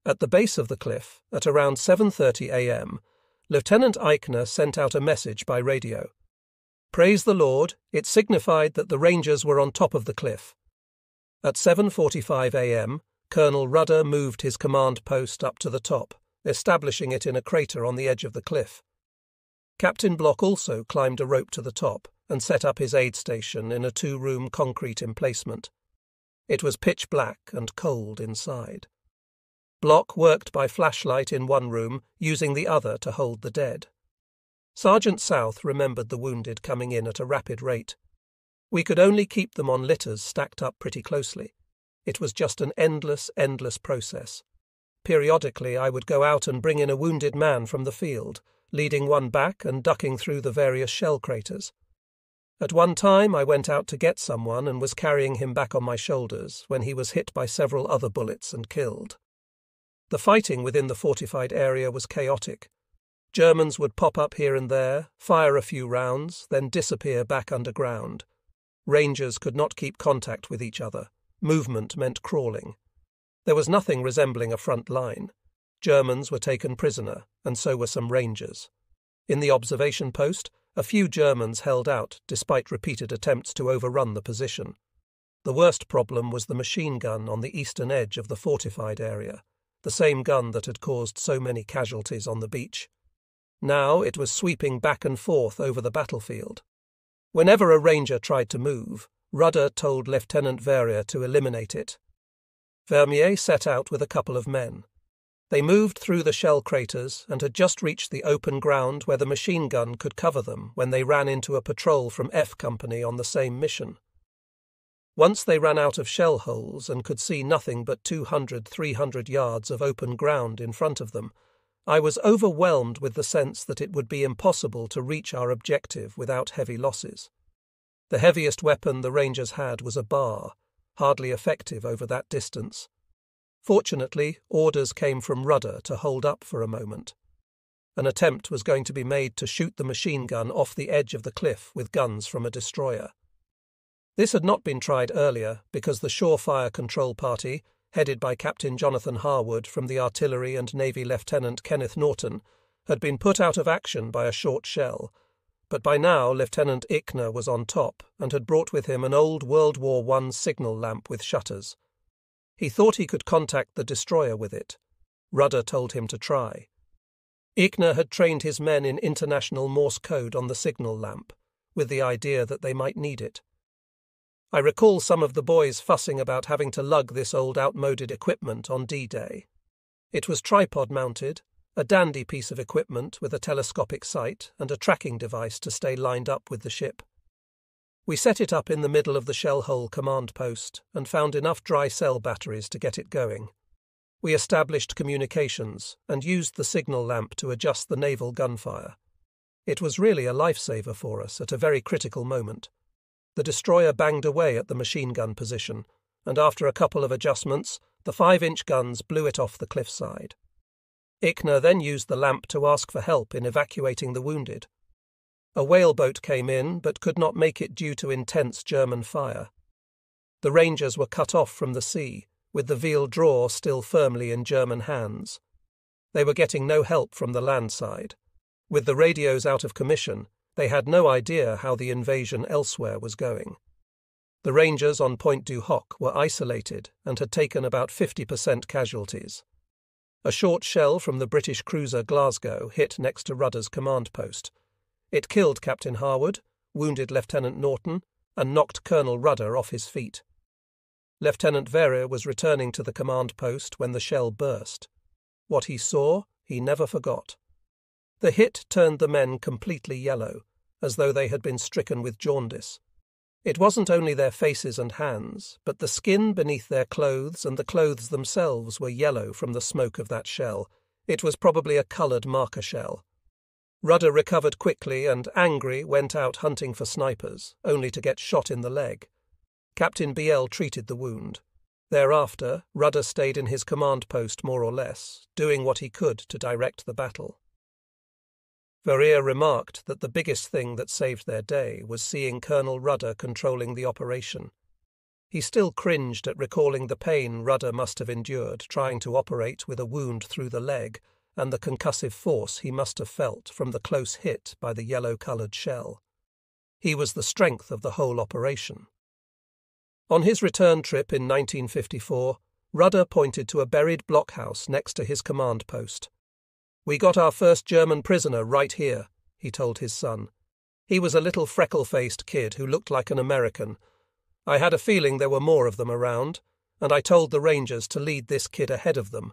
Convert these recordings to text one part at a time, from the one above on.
At the base of the cliff, at around 7:30 a.m., Lieutenant Eichner sent out a message by radio. Praise the Lord, it signified that the Rangers were on top of the cliff. At 7:45 a.m., Colonel Rudder moved his command post up to the top, establishing it in a crater on the edge of the cliff. Captain Block also climbed a rope to the top and set up his aid station in a 2-room concrete emplacement. It was pitch black and cold inside. Block worked by flashlight in one room, using the other to hold the dead. Sergeant South remembered the wounded coming in at a rapid rate. We could only keep them on litters stacked up pretty closely. It was just an endless process. Periodically I would go out and bring in a wounded man from the field, leading one back and ducking through the various shell craters. At one time I went out to get someone and was carrying him back on my shoulders when he was hit by several other bullets and killed. The fighting within the fortified area was chaotic. Germans would pop up here and there, fire a few rounds, then disappear back underground. Rangers could not keep contact with each other. Movement meant crawling. There was nothing resembling a front line. Germans were taken prisoner, and so were some Rangers. In the observation post, a few Germans held out despite repeated attempts to overrun the position. The worst problem was the machine gun on the eastern edge of the fortified area, the same gun that had caused so many casualties on the beach. Now it was sweeping back and forth over the battlefield. Whenever a Ranger tried to move, Rudder told Lieutenant Verrier to eliminate it. Vermier set out with a couple of men. They moved through the shell craters and had just reached the open ground where the machine gun could cover them when they ran into a patrol from F Company on the same mission. Once they ran out of shell holes and could see nothing but 200-300 yards of open ground in front of them, I was overwhelmed with the sense that it would be impossible to reach our objective without heavy losses. The heaviest weapon the Rangers had was a bar, hardly effective over that distance. Fortunately, orders came from Rudder to hold up for a moment. An attempt was going to be made to shoot the machine gun off the edge of the cliff with guns from a destroyer. This had not been tried earlier because the Shorefire Control Party, headed by Captain Jonathan Harwood from the Artillery and Navy Lieutenant Kenneth Norton, had been put out of action by a short shell, but by now Lieutenant Eichner was on top and had brought with him an old World War I signal lamp with shutters. He thought he could contact the destroyer with it. Rudder told him to try. Eichner had trained his men in international Morse code on the signal lamp, with the idea that they might need it. I recall some of the boys fussing about having to lug this old outmoded equipment on D-Day. It was tripod-mounted, a dandy piece of equipment with a telescopic sight and a tracking device to stay lined up with the ship. We set it up in the middle of the shell hole command post and found enough dry cell batteries to get it going. We established communications and used the signal lamp to adjust the naval gunfire. It was really a lifesaver for us at a very critical moment. The destroyer banged away at the machine gun position, and after a couple of adjustments, the 5-inch guns blew it off the cliffside. Eichner then used the lamp to ask for help in evacuating the wounded. A whaleboat came in, but could not make it due to intense German fire. The Rangers were cut off from the sea, with the Veal Draw still firmly in German hands. They were getting no help from the land side. With the radios out of commission, they had no idea how the invasion elsewhere was going. The Rangers on Point du Hoc were isolated and had taken about 50% casualties. A short shell from the British cruiser Glasgow hit next to Rudder's command post. It killed Captain Harwood, wounded Lieutenant Norton, and knocked Colonel Rudder off his feet. Lieutenant Verrier was returning to the command post when the shell burst. What he saw, he never forgot. The hit turned the men completely yellow, as though they had been stricken with jaundice. It wasn't only their faces and hands, but the skin beneath their clothes and the clothes themselves were yellow from the smoke of that shell. It was probably a coloured marker shell. Rudder recovered quickly and, angry, went out hunting for snipers, only to get shot in the leg. Captain BL treated the wound. Thereafter, Rudder stayed in his command post more or less, doing what he could to direct the battle. Verrier remarked that the biggest thing that saved their day was seeing Colonel Rudder controlling the operation. He still cringed at recalling the pain Rudder must have endured trying to operate with a wound through the leg and the concussive force he must have felt from the close hit by the yellow-coloured shell. He was the strength of the whole operation. On his return trip in 1954, Rudder pointed to a buried blockhouse next to his command post. "We got our first German prisoner right here," he told his son. "He was a little freckle-faced kid who looked like an American. I had a feeling there were more of them around, and I told the Rangers to lead this kid ahead of them.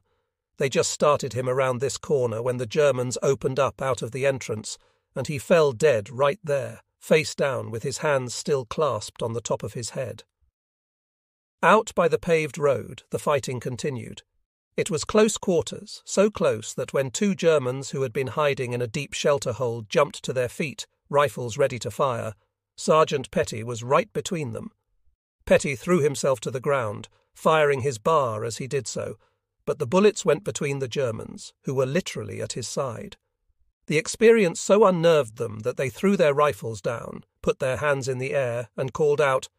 They just started him around this corner when the Germans opened up out of the entrance, and he fell dead right there, face down with his hands still clasped on the top of his head." Out by the paved road, the fighting continued. It was close quarters, so close that when two Germans who had been hiding in a deep shelter hole jumped to their feet, rifles ready to fire, Sergeant Petty was right between them. Petty threw himself to the ground, firing his bar as he did so, but the bullets went between the Germans, who were literally at his side. The experience so unnerved them that they threw their rifles down, put their hands in the air, and called out,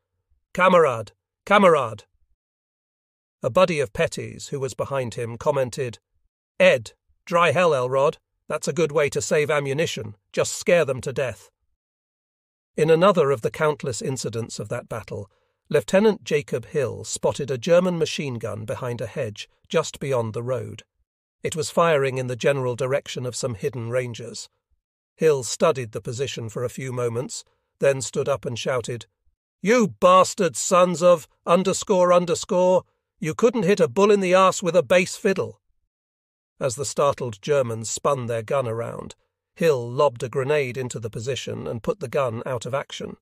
"Kamerad! Kamerad!" A buddy of Petty's, who was behind him, commented, "Ed, dry hell, Elrod. That's a good way to save ammunition. Just scare them to death." In another of the countless incidents of that battle, Lieutenant Jacob Hill spotted a German machine gun behind a hedge just beyond the road. It was firing in the general direction of some hidden Rangers. Hill studied the position for a few moments, then stood up and shouted, "You bastard sons of ... You couldn't hit a bull in the arse with a bass fiddle." As the startled Germans spun their gun around, Hill lobbed a grenade into the position and put the gun out of action.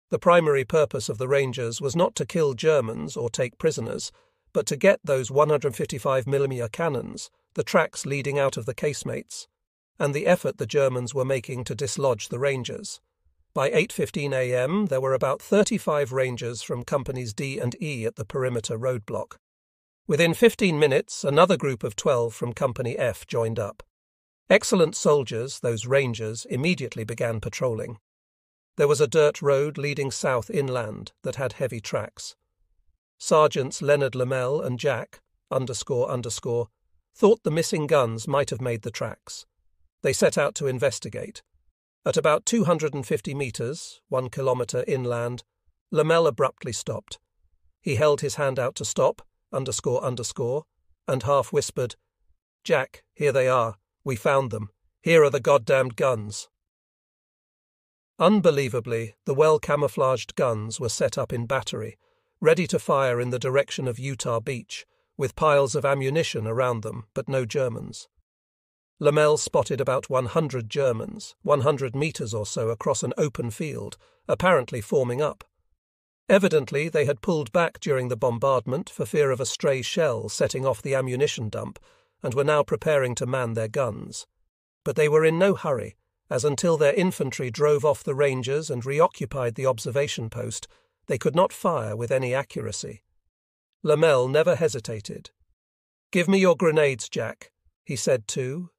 The primary purpose of the Rangers was not to kill Germans or take prisoners, but to get those 155mm cannons, the tracks leading out of the casemates, and the effort the Germans were making to dislodge the Rangers. By 8:15 a.m. there were about 35 Rangers from Companies D and E at the perimeter roadblock. Within 15 minutes, another group of 12 from Company F joined up. Excellent soldiers, those Rangers, immediately began patrolling. There was a dirt road leading south inland that had heavy tracks. Sergeants Leonard Lamel and Jack, thought the missing guns might have made the tracks. They set out to investigate. At about 250 metres, 1 kilometre inland, Lamel abruptly stopped. He held his hand out to stop, and half whispered, "Jack, here they are. We found them. Here are the goddamned guns." Unbelievably, the well-camouflaged guns were set up in battery, ready to fire in the direction of Utah Beach, with piles of ammunition around them, but no Germans. Lamel spotted about 100 Germans, 100 metres or so across an open field, apparently forming up. Evidently, they had pulled back during the bombardment for fear of a stray shell setting off the ammunition dump, and were now preparing to man their guns. But they were in no hurry, as until their infantry drove off the Rangers and reoccupied the observation post, they could not fire with any accuracy. Lamel never hesitated. "Give me your grenades, Jack," he said to ...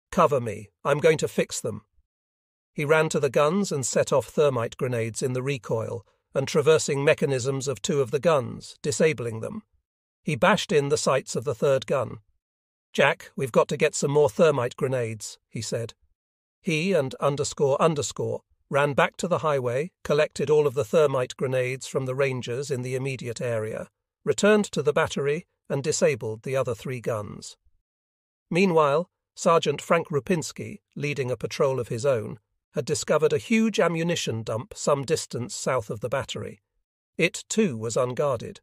"Cover me, I'm going to fix them." He ran to the guns and set off thermite grenades in the recoil, and traversing mechanisms of 2 of the guns, disabling them. He bashed in the sights of the third gun. "Jack, we've got to get some more thermite grenades," he said. He and ... ran back to the highway, collected all of the thermite grenades from the Rangers in the immediate area, returned to the battery, and disabled the other 3 guns. Meanwhile, Sergeant Frank Rupinski, leading a patrol of his own, had discovered a huge ammunition dump some distance south of the battery. It, too, was unguarded.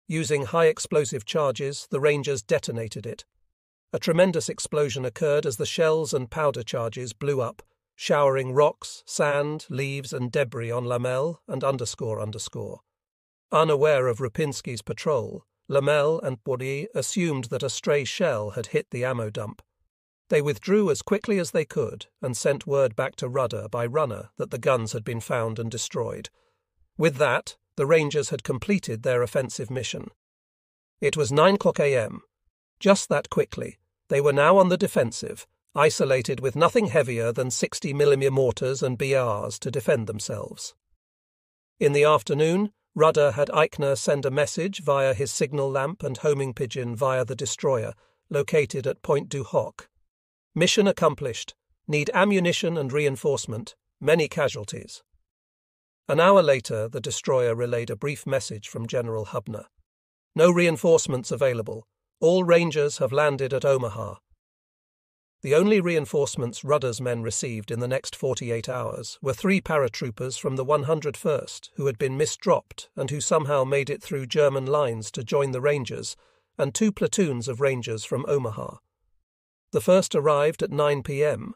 Using high explosive charges, the Rangers detonated it. A tremendous explosion occurred as the shells and powder charges blew up, showering rocks, sand, leaves, and debris on Lamel and ... Unaware of Rupinski's patrol, Lamel and Bourdieu assumed that a stray shell had hit the ammo dump. They withdrew as quickly as they could and sent word back to Rudder by runner that the guns had been found and destroyed. With that, the Rangers had completed their offensive mission. It was 9:00 a.m. Just that quickly, they were now on the defensive, isolated with nothing heavier than 60mm mortars and BRs to defend themselves. In the afternoon, Rudder had Eichner send a message via his signal lamp and homing pigeon via the destroyer, located at Point du Hoc. Mission accomplished. Need ammunition and reinforcement. Many casualties. An hour later, the destroyer relayed a brief message from General Hubner. No reinforcements available. All Rangers have landed at Omaha. The only reinforcements Rudder's men received in the next 48 hours were 3 paratroopers from the 101st who had been misdropped and who somehow made it through German lines to join the Rangers, and 2 platoons of Rangers from Omaha. The first arrived at 9 p.m.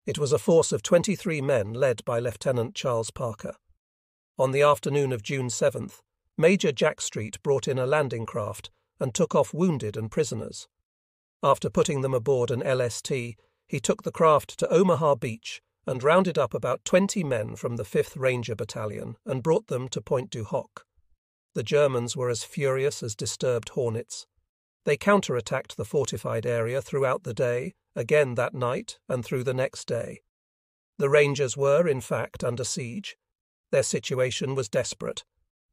It was a force of 23 men led by Lieutenant Charles Parker. On the afternoon of June 7th, Major Jackstreet brought in a landing craft and took off wounded and prisoners. After putting them aboard an LST, he took the craft to Omaha Beach and rounded up about 20 men from the 5th Ranger Battalion and brought them to Point du Hoc. The Germans were as furious as disturbed hornets. They counterattacked the fortified area throughout the day, again that night, and through the next day. The Rangers were, in fact, under siege. Their situation was desperate,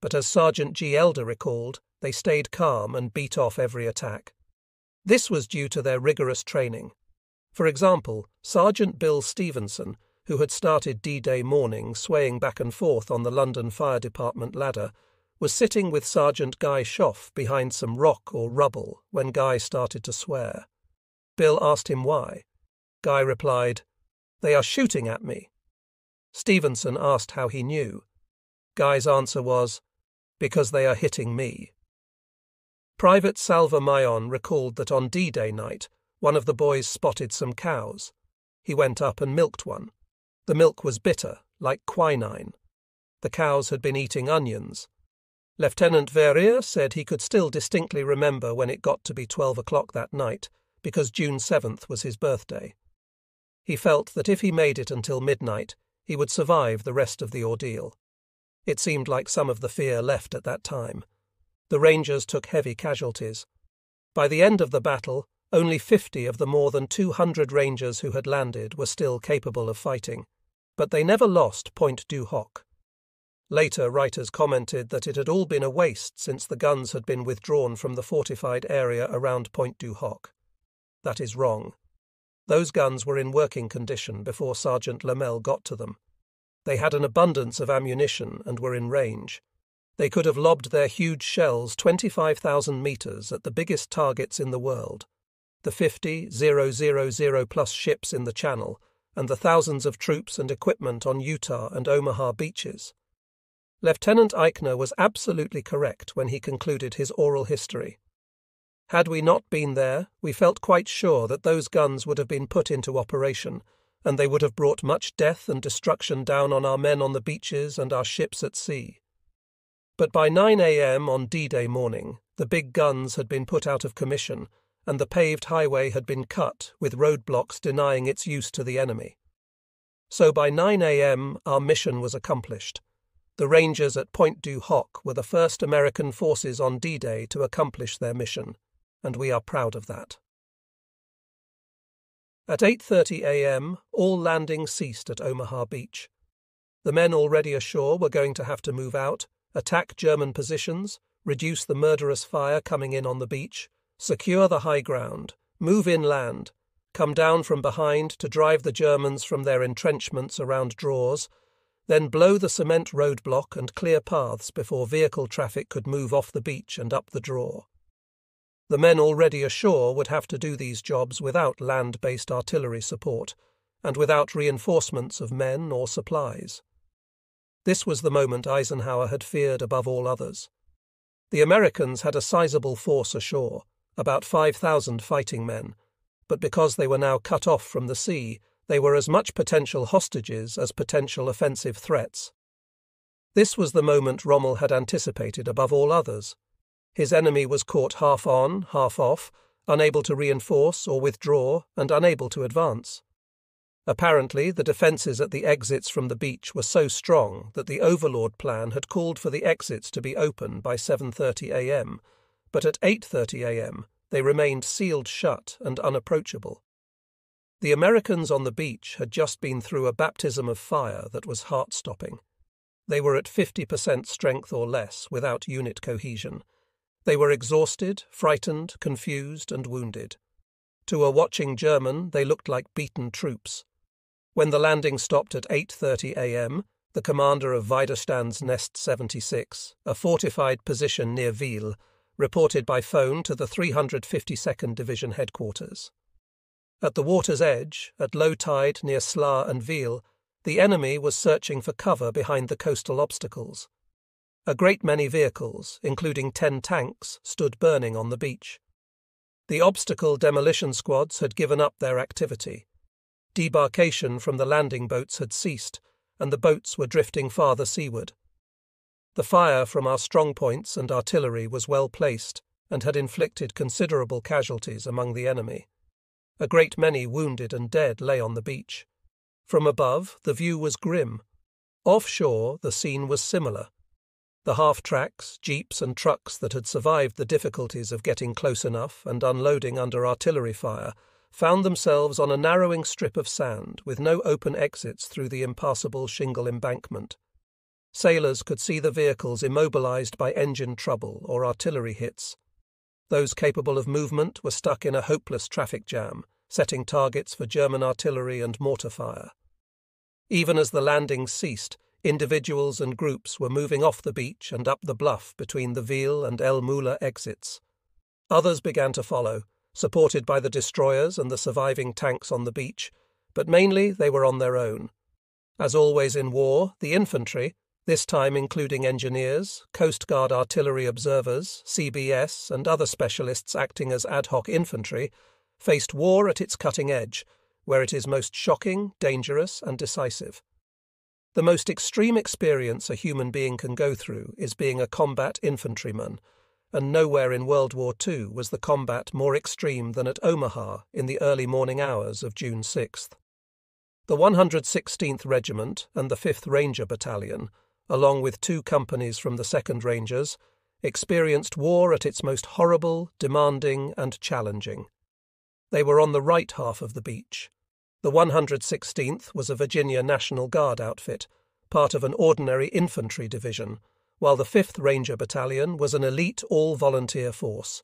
but as Sergeant G. Elder recalled, they stayed calm and beat off every attack. This was due to their rigorous training. For example, Sergeant Bill Stevenson, who had started D-Day morning swaying back and forth on the London Fire Department ladder, was sitting with Sergeant Guy Schoff behind some rock or rubble when Guy started to swear. Bill asked him why. Guy replied, "They are shooting at me." Stevenson asked how he knew. Guy's answer was, "Because they are hitting me." Private Salva Mayon recalled that on D-Day night, one of the boys spotted some cows. He went up and milked one. The milk was bitter, like quinine. The cows had been eating onions. Lieutenant Verrier said he could still distinctly remember when it got to be 12 o'clock that night, because June 7th was his birthday. He felt that if he made it until midnight, he would survive the rest of the ordeal. It seemed like some of the fear left at that time. The Rangers took heavy casualties. By the end of the battle, only 50 of the more than 200 Rangers who had landed were still capable of fighting, but they never lost Point du Hoc. Later, writers commented that it had all been a waste since the guns had been withdrawn from the fortified area around Point du Hoc. That is wrong. Those guns were in working condition before Sergeant Lamel got to them. They had an abundance of ammunition and were in range. They could have lobbed their huge shells 25,000 meters at the biggest targets in the world, the 50,000+ ships in the Channel, and the thousands of troops and equipment on Utah and Omaha beaches. Lieutenant Eichner was absolutely correct when he concluded his oral history. Had we not been there, we felt quite sure that those guns would have been put into operation, and they would have brought much death and destruction down on our men on the beaches and our ships at sea. But by 9 a.m. on D-Day morning, the big guns had been put out of commission, and the paved highway had been cut, with roadblocks denying its use to the enemy. So by 9 a.m. our mission was accomplished. The Rangers at Point du Hoc were the first American forces on D-Day to accomplish their mission, and we are proud of that. At 8:30 a.m., all landing ceased at Omaha Beach. The men already ashore were going to have to move out, attack German positions, reduce the murderous fire coming in on the beach, secure the high ground, move inland, come down from behind to drive the Germans from their entrenchments around draws, then blow the cement roadblock and clear paths before vehicle traffic could move off the beach and up the draw. The men already ashore would have to do these jobs without land-based artillery support, and without reinforcements of men or supplies. This was the moment Eisenhower had feared above all others. The Americans had a sizable force ashore, about 5,000 fighting men, but because they were now cut off from the sea, they were as much potential hostages as potential offensive threats. This was the moment Rommel had anticipated above all others. His enemy was caught half on, half off, unable to reinforce or withdraw, and unable to advance. Apparently, the defences at the exits from the beach were so strong that the Overlord plan had called for the exits to be open by 7:30 a.m., but at 8:30 a.m. they remained sealed shut and unapproachable. The Americans on the beach had just been through a baptism of fire that was heart-stopping. They were at 50% strength or less, without unit cohesion. They were exhausted, frightened, confused, and wounded. To a watching German, they looked like beaten troops. When the landing stopped at 8:30 a.m., the commander of Widerstands Nest 76, a fortified position near Wiel, reported by phone to the 352nd Division headquarters. At the water's edge, at low tide near Sla and Wiel, the enemy was searching for cover behind the coastal obstacles. A great many vehicles, including 10 tanks, stood burning on the beach. The obstacle demolition squads had given up their activity. Debarkation from the landing boats had ceased, and the boats were drifting farther seaward. The fire from our strongpoints and artillery was well placed and had inflicted considerable casualties among the enemy. A great many wounded and dead lay on the beach. From above, the view was grim. Offshore, the scene was similar. The half-tracks, jeeps and trucks that had survived the difficulties of getting close enough and unloading under artillery fire found themselves on a narrowing strip of sand with no open exits through the impassable shingle embankment. Sailors could see the vehicles immobilized by engine trouble or artillery hits. Those capable of movement were stuck in a hopeless traffic jam, setting targets for German artillery and mortar fire. Even as the landings ceased, individuals and groups were moving off the beach and up the bluff between the Wiel and El Mula exits. Others began to follow, supported by the destroyers and the surviving tanks on the beach, but mainly they were on their own. As always in war, the infantry, this time including engineers, Coast Guard artillery observers, CBS, and other specialists acting as ad hoc infantry, faced war at its cutting edge, where it is most shocking, dangerous, and decisive. The most extreme experience a human being can go through is being a combat infantryman, and nowhere in World War II was the combat more extreme than at Omaha in the early morning hours of June 6th. The 116th Regiment and the 5th Ranger Battalion, along with 2 companies from the 2nd Rangers, experienced war at its most horrible, demanding, and challenging. They were on the right half of the beach. The 116th was a Virginia National Guard outfit, part of an ordinary infantry division, while the 5th Ranger Battalion was an elite all-volunteer force.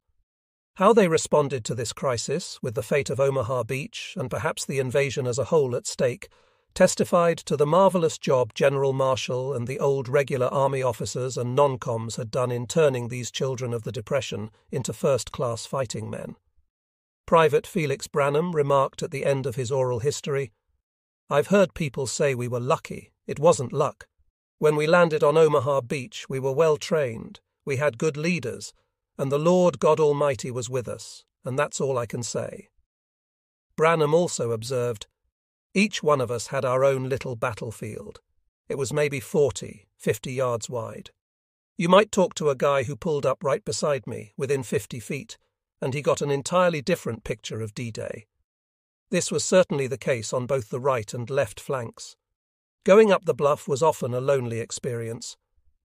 How they responded to this crisis, with the fate of Omaha Beach and perhaps the invasion as a whole at stake, testified to the marvelous job General Marshall and the old regular Army officers and non-coms had done in turning these children of the Depression into first-class fighting men. Private Felix Branham remarked at the end of his oral history, "I've heard people say we were lucky. It wasn't luck. When we landed on Omaha Beach, we were well trained, we had good leaders, and the Lord God Almighty was with us, and that's all I can say." Branham also observed, "Each one of us had our own little battlefield. It was maybe 40, 50 yards wide. You might talk to a guy who pulled up right beside me, within 50 feet, and he got an entirely different picture of D-Day. This was certainly the case on both the right and left flanks. Going up the bluff was often a lonely experience.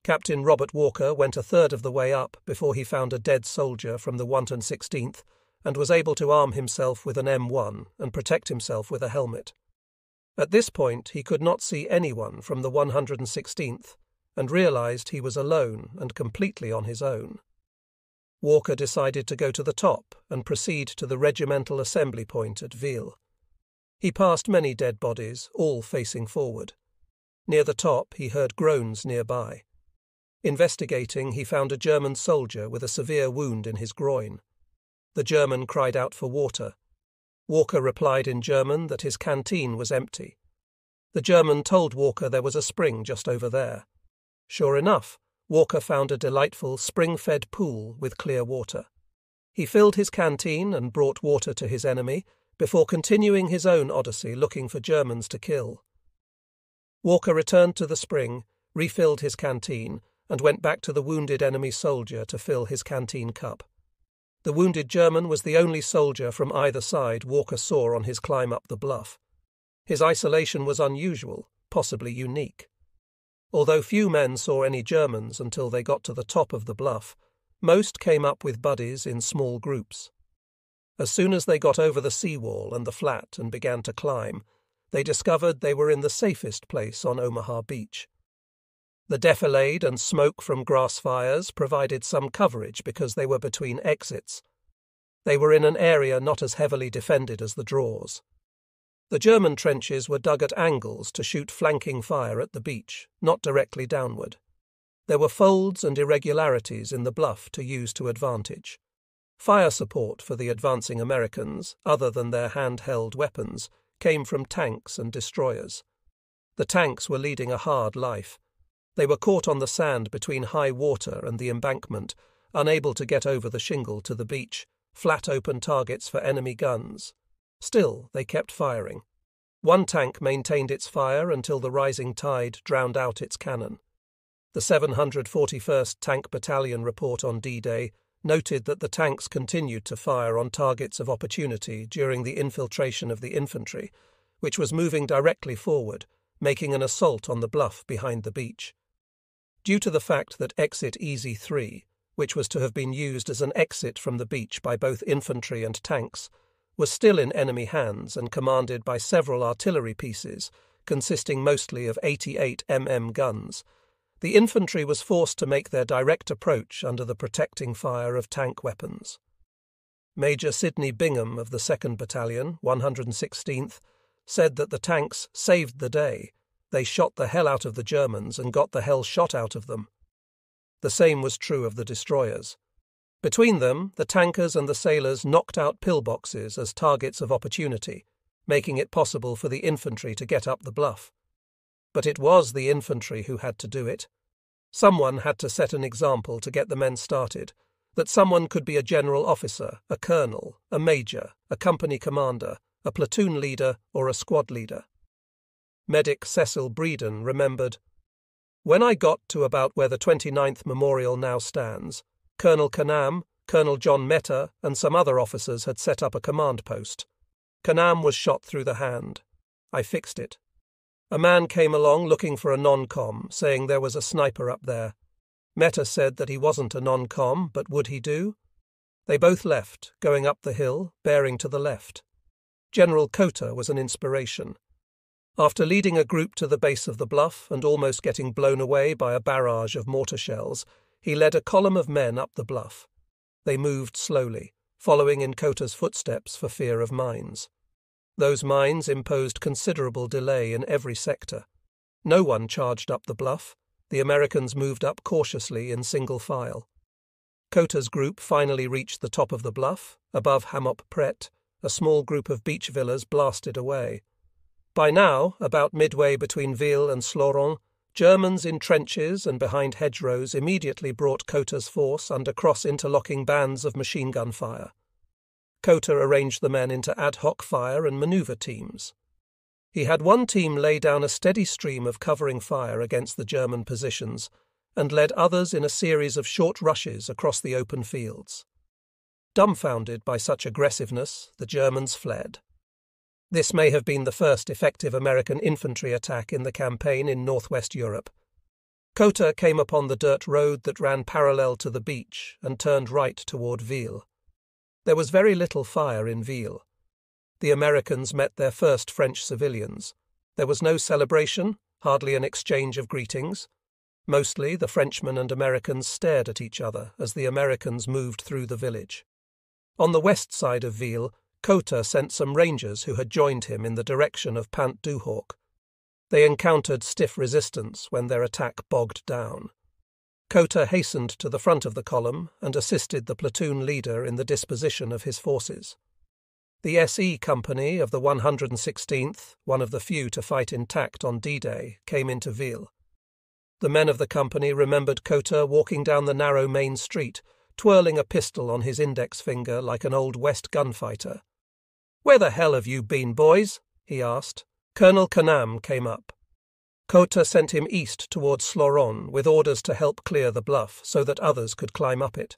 Captain Robert Walker went a third of the way up before he found a dead soldier from the 116th and was able to arm himself with an M1 and protect himself with a helmet. At this point he could not see anyone from the 116th and realized he was alone and completely on his own. Walker decided to go to the top and proceed to the regimental assembly point at Wiel. He passed many dead bodies, all facing forward. Near the top he heard groans nearby. Investigating, he found a German soldier with a severe wound in his groin. The German cried out for water. Walker replied in German that his canteen was empty. The German told Walker there was a spring just over there. Sure enough, Walker found a delightful spring-fed pool with clear water. He filled his canteen and brought water to his enemy before continuing his own odyssey looking for Germans to kill. Walker returned to the spring, refilled his canteen, and went back to the wounded enemy soldier to fill his canteen cup. The wounded German was the only soldier from either side Walker saw on his climb up the bluff. His isolation was unusual, possibly unique. Although few men saw any Germans until they got to the top of the bluff, most came up with buddies in small groups. As soon as they got over the seawall and the flat and began to climb, they discovered they were in the safest place on Omaha Beach. The defilade and smoke from grass fires provided some coverage because they were between exits. They were in an area not as heavily defended as the draws. The German trenches were dug at angles to shoot flanking fire at the beach, not directly downward. There were folds and irregularities in the bluff to use to advantage. Fire support for the advancing Americans, other than their handheld weapons, came from tanks and destroyers. The tanks were leading a hard life. They were caught on the sand between high water and the embankment, unable to get over the shingle to the beach, flat open targets for enemy guns. Still, they kept firing. One tank maintained its fire until the rising tide drowned out its cannon. The 741st Tank Battalion report on D-Day noted that the tanks continued to fire on targets of opportunity during the infiltration of the infantry, which was moving directly forward, making an assault on the bluff behind the beach. Due to the fact that Exit Easy 3, which was to have been used as an exit from the beach by both infantry and tanks, was still in enemy hands and commanded by several artillery pieces, consisting mostly of 88 mm guns, the infantry was forced to make their direct approach under the protecting fire of tank weapons. Major Sidney Bingham of the 2nd Battalion, 116th, said that the tanks saved the day. They shot the hell out of the Germans and got the hell shot out of them. The same was true of the destroyers. Between them, the tankers and the sailors knocked out pillboxes as targets of opportunity, making it possible for the infantry to get up the bluff. But it was the infantry who had to do it. Someone had to set an example to get the men started, that someone could be a general officer, a colonel, a major, a company commander, a platoon leader, or a squad leader. Medic Cecil Breeden remembered, "When I got to about where the 29th Memorial now stands, Colonel Canam, Colonel John Mehta, and some other officers had set up a command post. Canam was shot through the hand. I fixed it. A man came along looking for a non-com, saying there was a sniper up there. Mehta said that he wasn't a non-com, but would he do? They both left, going up the hill, bearing to the left. General Cota was an inspiration. After leading a group to the base of the bluff and almost getting blown away by a barrage of mortar shells, he led a column of men up the bluff. They moved slowly, following in Cota's footsteps for fear of mines. Those mines imposed considerable delay in every sector. No one charged up the bluff. The Americans moved up cautiously in single file. Cota's group finally reached the top of the bluff. Above Hamop Pret, a small group of beach villas blasted away. By now, about midway between Ville and Sloron, Germans in trenches and behind hedgerows immediately brought Cota's force under cross-interlocking bands of machine gun fire. Cota arranged the men into ad hoc fire and maneuver teams. He had one team lay down a steady stream of covering fire against the German positions and led others in a series of short rushes across the open fields. Dumbfounded by such aggressiveness, the Germans fled. This may have been the first effective American infantry attack in the campaign in northwest Europe. Cota came upon the dirt road that ran parallel to the beach and turned right toward Ville. There was very little fire in Ville. The Americans met their first French civilians. There was no celebration, hardly an exchange of greetings. Mostly the Frenchmen and Americans stared at each other as the Americans moved through the village. On the west side of Ville, Cota sent some rangers who had joined him in the direction of Pant du Hoc. They encountered stiff resistance when their attack bogged down. Cota hastened to the front of the column and assisted the platoon leader in the disposition of his forces. The SE Company of the 116th, one of the few to fight intact on D-Day, came into Ville. The men of the company remembered Cota walking down the narrow main street, twirling a pistol on his index finger like an old West gunfighter. "Where the hell have you been, boys?" he asked. Colonel Canam came up. Cota sent him east towards Sloron with orders to help clear the bluff so that others could climb up it.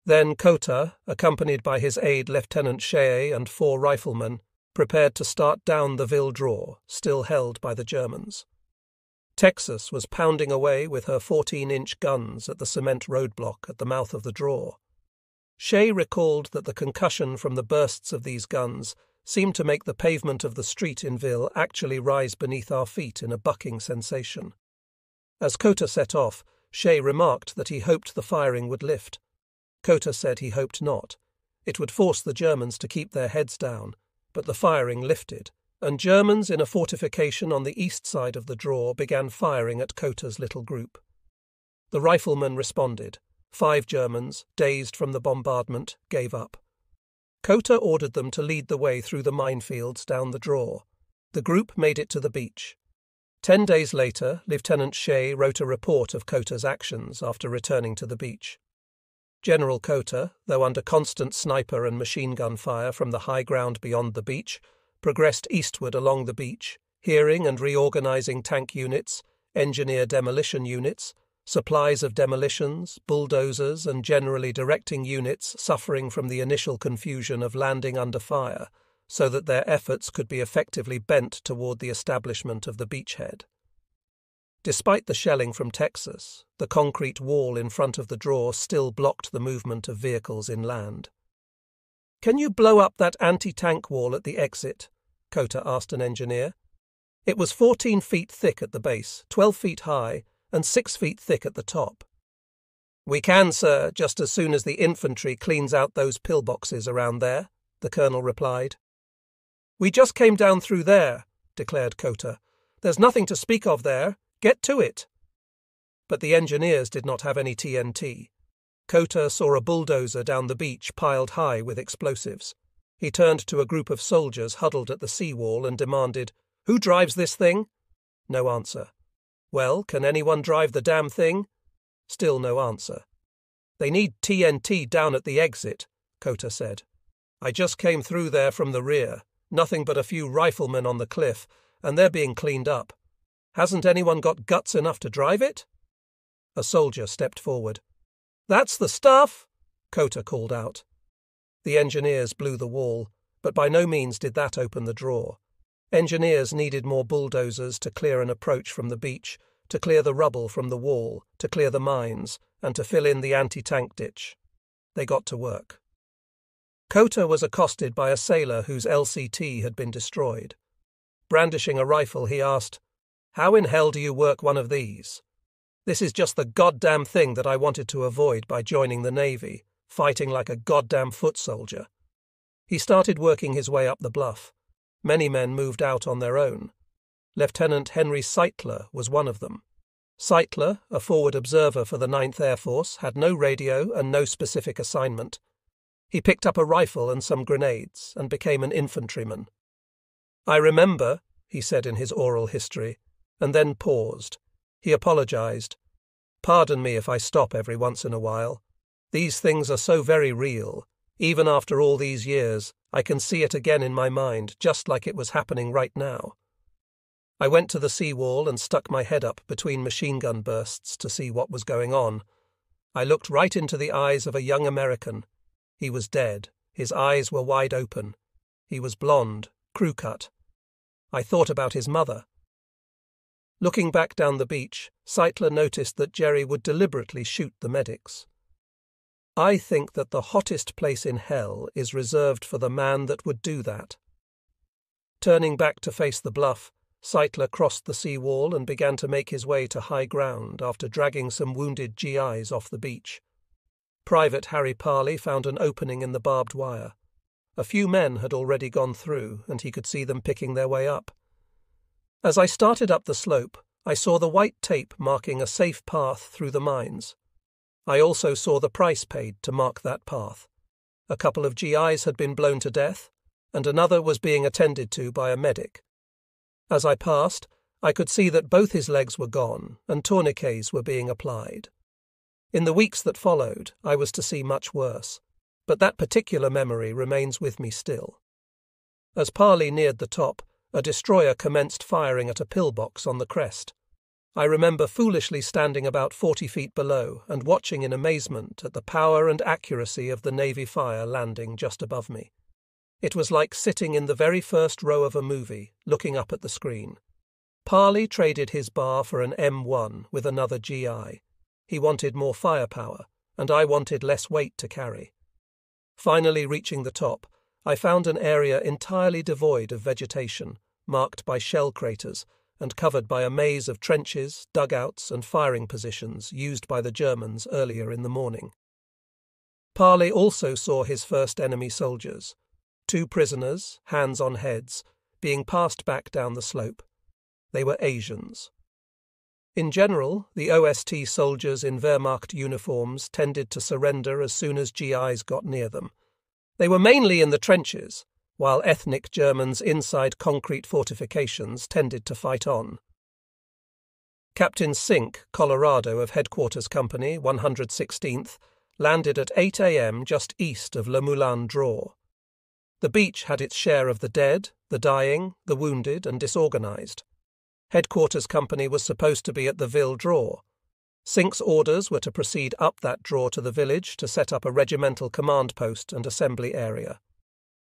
Then Cota, accompanied by his aide Lieutenant Shea and 4 riflemen, prepared to start down the Ville draw, still held by the Germans. Texas was pounding away with her 14-inch guns at the cement roadblock at the mouth of the draw. Shea recalled that the concussion from the bursts of these guns seemed to make the pavement of the street in Ville actually rise beneath our feet in a bucking sensation. As Kota set off, Shay remarked that he hoped the firing would lift. Kota said he hoped not. It would force the Germans to keep their heads down, but the firing lifted, and Germans in a fortification on the east side of the draw began firing at Kota's little group. The riflemen responded. 5 Germans, dazed from the bombardment, gave up. Kota ordered them to lead the way through the minefields down the draw. The group made it to the beach. 10 days later, Lieutenant Shay wrote a report of Kota's actions after returning to the beach. General Kota, though under constant sniper and machine gun fire from the high ground beyond the beach, progressed eastward along the beach, hearing and reorganizing tank units, engineer demolition units, supplies of demolitions, bulldozers, and generally directing units suffering from the initial confusion of landing under fire, so that their efforts could be effectively bent toward the establishment of the beachhead. Despite the shelling from Texas, the concrete wall in front of the draw still blocked the movement of vehicles inland. "Can you blow up that anti-tank wall at the exit?" Kota asked an engineer. It was 14 feet thick at the base, 12 feet high, and 6 feet thick at the top. "We can, sir, just as soon as the infantry cleans out those pillboxes around there," the colonel replied. "We just came down through there," declared Kota. "There's nothing to speak of there. Get to it." But the engineers did not have any TNT. Kota saw a bulldozer down the beach piled high with explosives. He turned to a group of soldiers huddled at the seawall and demanded, "Who drives this thing?" No answer. "Well, can anyone drive the damn thing?" Still no answer. "They need TNT down at the exit," Kota said. "I just came through there from the rear. Nothing but a few riflemen on the cliff, and they're being cleaned up. Hasn't anyone got guts enough to drive it?" A soldier stepped forward. "That's the stuff!" Kota called out. The engineers blew the wall, but by no means did that open the draw. Engineers needed more bulldozers to clear an approach from the beach, to clear the rubble from the wall, to clear the mines, and to fill in the anti-tank ditch. They got to work. Kota was accosted by a sailor whose LCT had been destroyed. Brandishing a rifle, he asked, "How in hell do you work one of these? This is just the goddamn thing that I wanted to avoid by joining the Navy, fighting like a goddamn foot soldier." He started working his way up the bluff. Many men moved out on their own. Lieutenant Henry Seitler was one of them. Seitler, a forward observer for the 9th Air Force, had no radio and no specific assignment. He picked up a rifle and some grenades and became an infantryman. "I remember," he said in his oral history, and then paused. He apologized. "Pardon me if I stop every once in a while. These things are so very real. Even after all these years, I can see it again in my mind, just like it was happening right now." I went to the seawall and stuck my head up between machine gun bursts to see what was going on. I looked right into the eyes of a young American. He was dead. His eyes were wide open. He was blonde, crew-cut. I thought about his mother. Looking back down the beach, Seitler noticed that Jerry would deliberately shoot the medics. "I think that the hottest place in hell is reserved for the man that would do that." Turning back to face the bluff, Seitler crossed the seawall and began to make his way to high ground after dragging some wounded GIs off the beach. Private Harry Parley found an opening in the barbed wire. A few men had already gone through, and he could see them picking their way up. As I started up the slope, I saw the white tape marking a safe path through the mines. I also saw the price paid to mark that path. A couple of GIs had been blown to death, and another was being attended to by a medic. As I passed, I could see that both his legs were gone, and tourniquets were being applied. In the weeks that followed, I was to see much worse, but that particular memory remains with me still. As Parley neared the top, a destroyer commenced firing at a pillbox on the crest. I remember foolishly standing about 40 feet below and watching in amazement at the power and accuracy of the Navy fire landing just above me. It was like sitting in the very first row of a movie, looking up at the screen. Parley traded his bar for an M1 with another GI. He wanted more firepower, and I wanted less weight to carry. Finally reaching the top, I found an area entirely devoid of vegetation, marked by shell craters, and covered by a maze of trenches, dugouts, and firing positions used by the Germans earlier in the morning. Parley also saw his first enemy soldiers, 2 prisoners, hands on heads, being passed back down the slope. They were Asians. In general, the OST soldiers in Wehrmacht uniforms tended to surrender as soon as GIs got near them. They were mainly in the trenches, while ethnic Germans inside concrete fortifications tended to fight on. Captain Sink, Colorado of Headquarters Company 116th, landed at 8 a.m. just east of Le Moulin Draw. The beach had its share of the dead, the dying, the wounded, and disorganized. Headquarters Company was supposed to be at the Ville Draw. Sink's orders were to proceed up that draw to the village to set up a regimental command post and assembly area.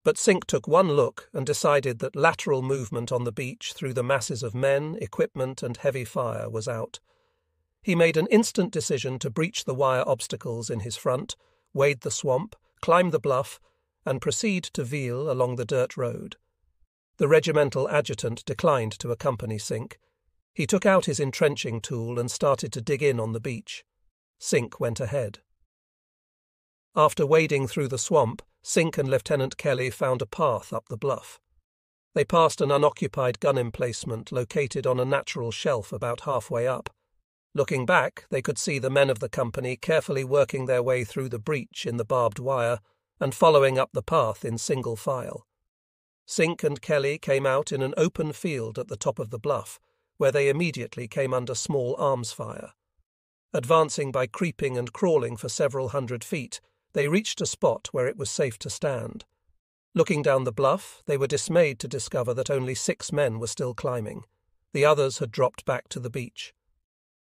But Sink took one look and decided that lateral movement on the beach through the masses of men, equipment, and heavy fire was out. He made an instant decision to breach the wire obstacles in his front, wade the swamp, climb the bluff, and proceed to Ville along the dirt road. The regimental adjutant declined to accompany Sink. He took out his entrenching tool and started to dig in on the beach. Sink went ahead. After wading through the swamp, Sink and Lieutenant Kelly found a path up the bluff. They passed an unoccupied gun emplacement located on a natural shelf about halfway up. Looking back, they could see the men of the company carefully working their way through the breach in the barbed wire and following up the path in single file. Sink and Kelly came out in an open field at the top of the bluff, where they immediately came under small arms fire. Advancing by creeping and crawling for several hundred feet, they reached a spot where it was safe to stand. Looking down the bluff, they were dismayed to discover that only 6 men were still climbing. The others had dropped back to the beach.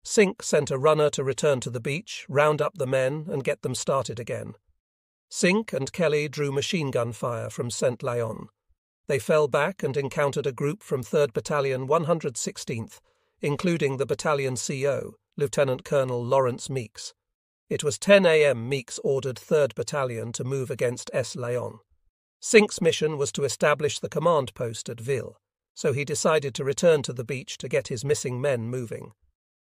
Sink sent a runner to return to the beach, round up the men, and get them started again. Sink and Kelly drew machine gun fire from St. Leon. They fell back and encountered a group from 3rd Battalion 116th, including the battalion CO, Lieutenant Colonel Lawrence Meeks. It was 10 a.m. Meeks ordered 3rd Battalion to move against S. Leon. Sink's mission was to establish the command post at Ville, so he decided to return to the beach to get his missing men moving.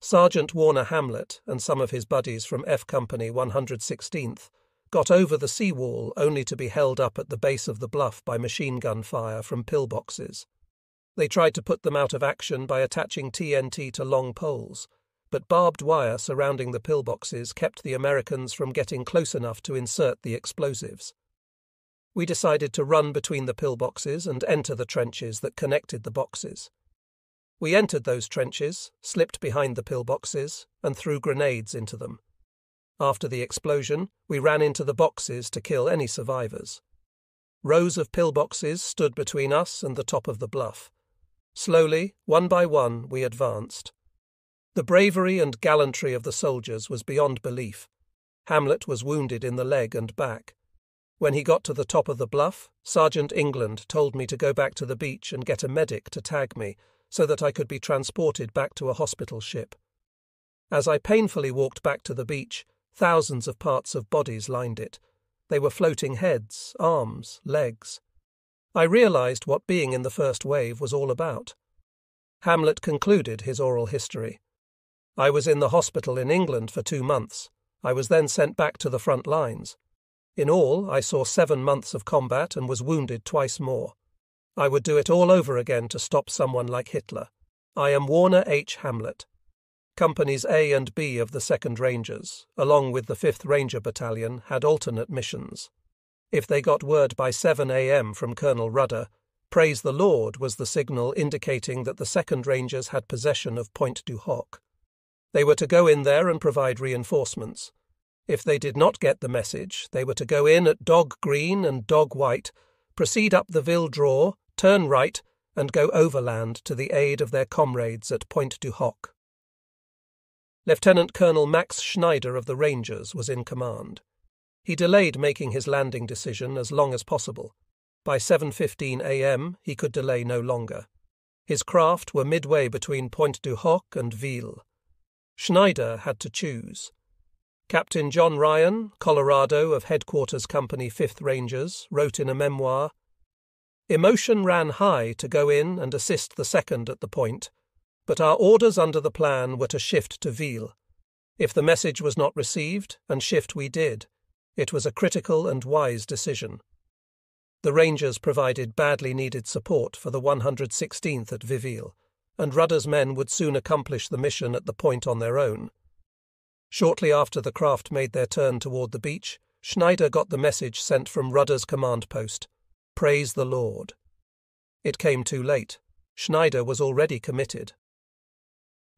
Sergeant Warner Hamlet and some of his buddies from F Company 116th got over the seawall only to be held up at the base of the bluff by machine gun fire from pillboxes. They tried to put them out of action by attaching TNT to long poles, but barbed wire surrounding the pillboxes kept the Americans from getting close enough to insert the explosives. We decided to run between the pillboxes and enter the trenches that connected the boxes. We entered those trenches, slipped behind the pillboxes, and threw grenades into them. After the explosion, we ran into the boxes to kill any survivors. Rows of pillboxes stood between us and the top of the bluff. Slowly, one by one, we advanced. The bravery and gallantry of the soldiers was beyond belief. Hamlet was wounded in the leg and back. When he got to the top of the bluff, Sergeant England told me to go back to the beach and get a medic to tag me so that I could be transported back to a hospital ship. As I painfully walked back to the beach, thousands of parts of bodies lined it. They were floating heads, arms, legs. I realized what being in the first wave was all about. Hamlet concluded his oral history. I was in the hospital in England for 2 months. I was then sent back to the front lines. In all, I saw 7 months of combat and was wounded twice more. I would do it all over again to stop someone like Hitler. I am Warner H. Hamlet. Companies A and B of the 2nd Rangers, along with the 5th Ranger Battalion, had alternate missions. If they got word by 7 a.m. from Colonel Rudder, "Praise the Lord" was the signal indicating that the 2nd Rangers had possession of Pointe du Hoc. They were to go in there and provide reinforcements. If they did not get the message, they were to go in at Dog Green and Dog White, proceed up the Ville Draw, turn right, and go overland to the aid of their comrades at Pointe du Hoc. Lieutenant Colonel Max Schneider of the Rangers was in command. He delayed making his landing decision as long as possible. By 7:15 a.m. he could delay no longer. His craft were midway between Pointe du Hoc and Ville. Schneider had to choose. Captain John Ryan, Colorado of Headquarters Company 5th Rangers, wrote in a memoir, "Emotion ran high to go in and assist the 2nd at the point, but our orders under the plan were to shift to Ville. If the message was not received, and shift we did, it was a critical and wise decision. The Rangers provided badly needed support for the 116th at Viville, and Rudder's men would soon accomplish the mission at the point on their own. Shortly after the craft made their turn toward the beach, Schneider got the message sent from Rudder's command post, "Praise the Lord." It came too late. Schneider was already committed.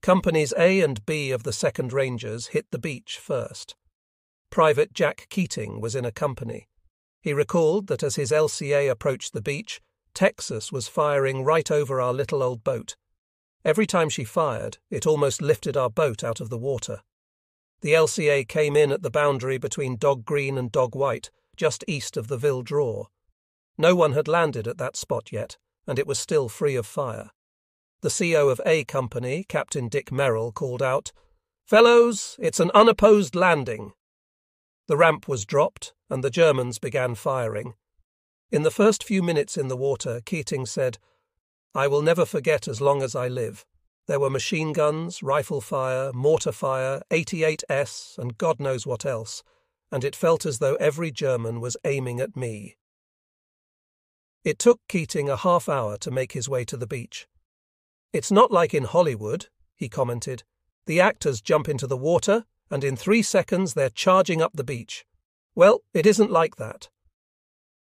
Companies A and B of the 2nd Rangers hit the beach first. Private Jack Keating was in a company. He recalled that as his LCA approached the beach, Texas was firing right over our little old boat. Every time she fired, it almost lifted our boat out of the water. The LCA came in at the boundary between Dog Green and Dog White, just east of the Ville Draw. No one had landed at that spot yet, and it was still free of fire. The CO of A Company, Captain Dick Merrill, called out, "Fellows, it's an unopposed landing." The ramp was dropped, and the Germans began firing. In the first few minutes in the water, Keating said, "I will never forget as long as I live. There were machine guns, rifle fire, mortar fire, 88S, and God knows what else, and it felt as though every German was aiming at me." It took Keating a half hour to make his way to the beach. "It's not like in Hollywood," he commented. "The actors jump into the water, and in 3 seconds they're charging up the beach. Well, it isn't like that."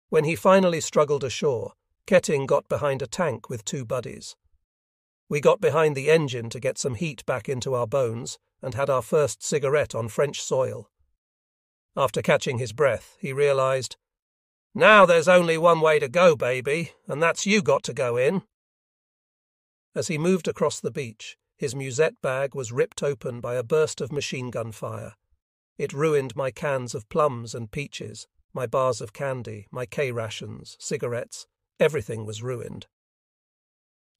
When he finally struggled ashore, Keating got behind a tank with 2 buddies. We got behind the engine to get some heat back into our bones and had our first cigarette on French soil. After catching his breath, he realized, "Now there's only one way to go, baby, and that's you got to go in." As he moved across the beach, his musette bag was ripped open by a burst of machine gun fire. It ruined my cans of plums and peaches, my bars of candy, my K-rations, cigarettes. Everything was ruined.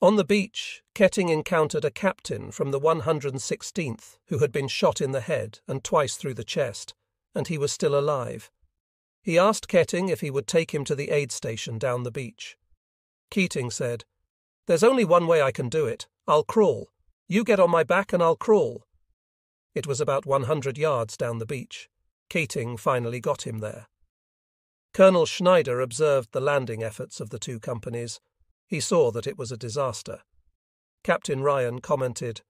On the beach, Keating encountered a captain from the 116th who had been shot in the head and twice through the chest, and he was still alive. He asked Keating if he would take him to the aid station down the beach. Keating said, "There's only one way I can do it. I'll crawl. You get on my back and I'll crawl." It was about 100 yards down the beach. Keating finally got him there. Colonel Schneider observed the landing efforts of the 2 companies. He saw that it was a disaster. Captain Ryan commented,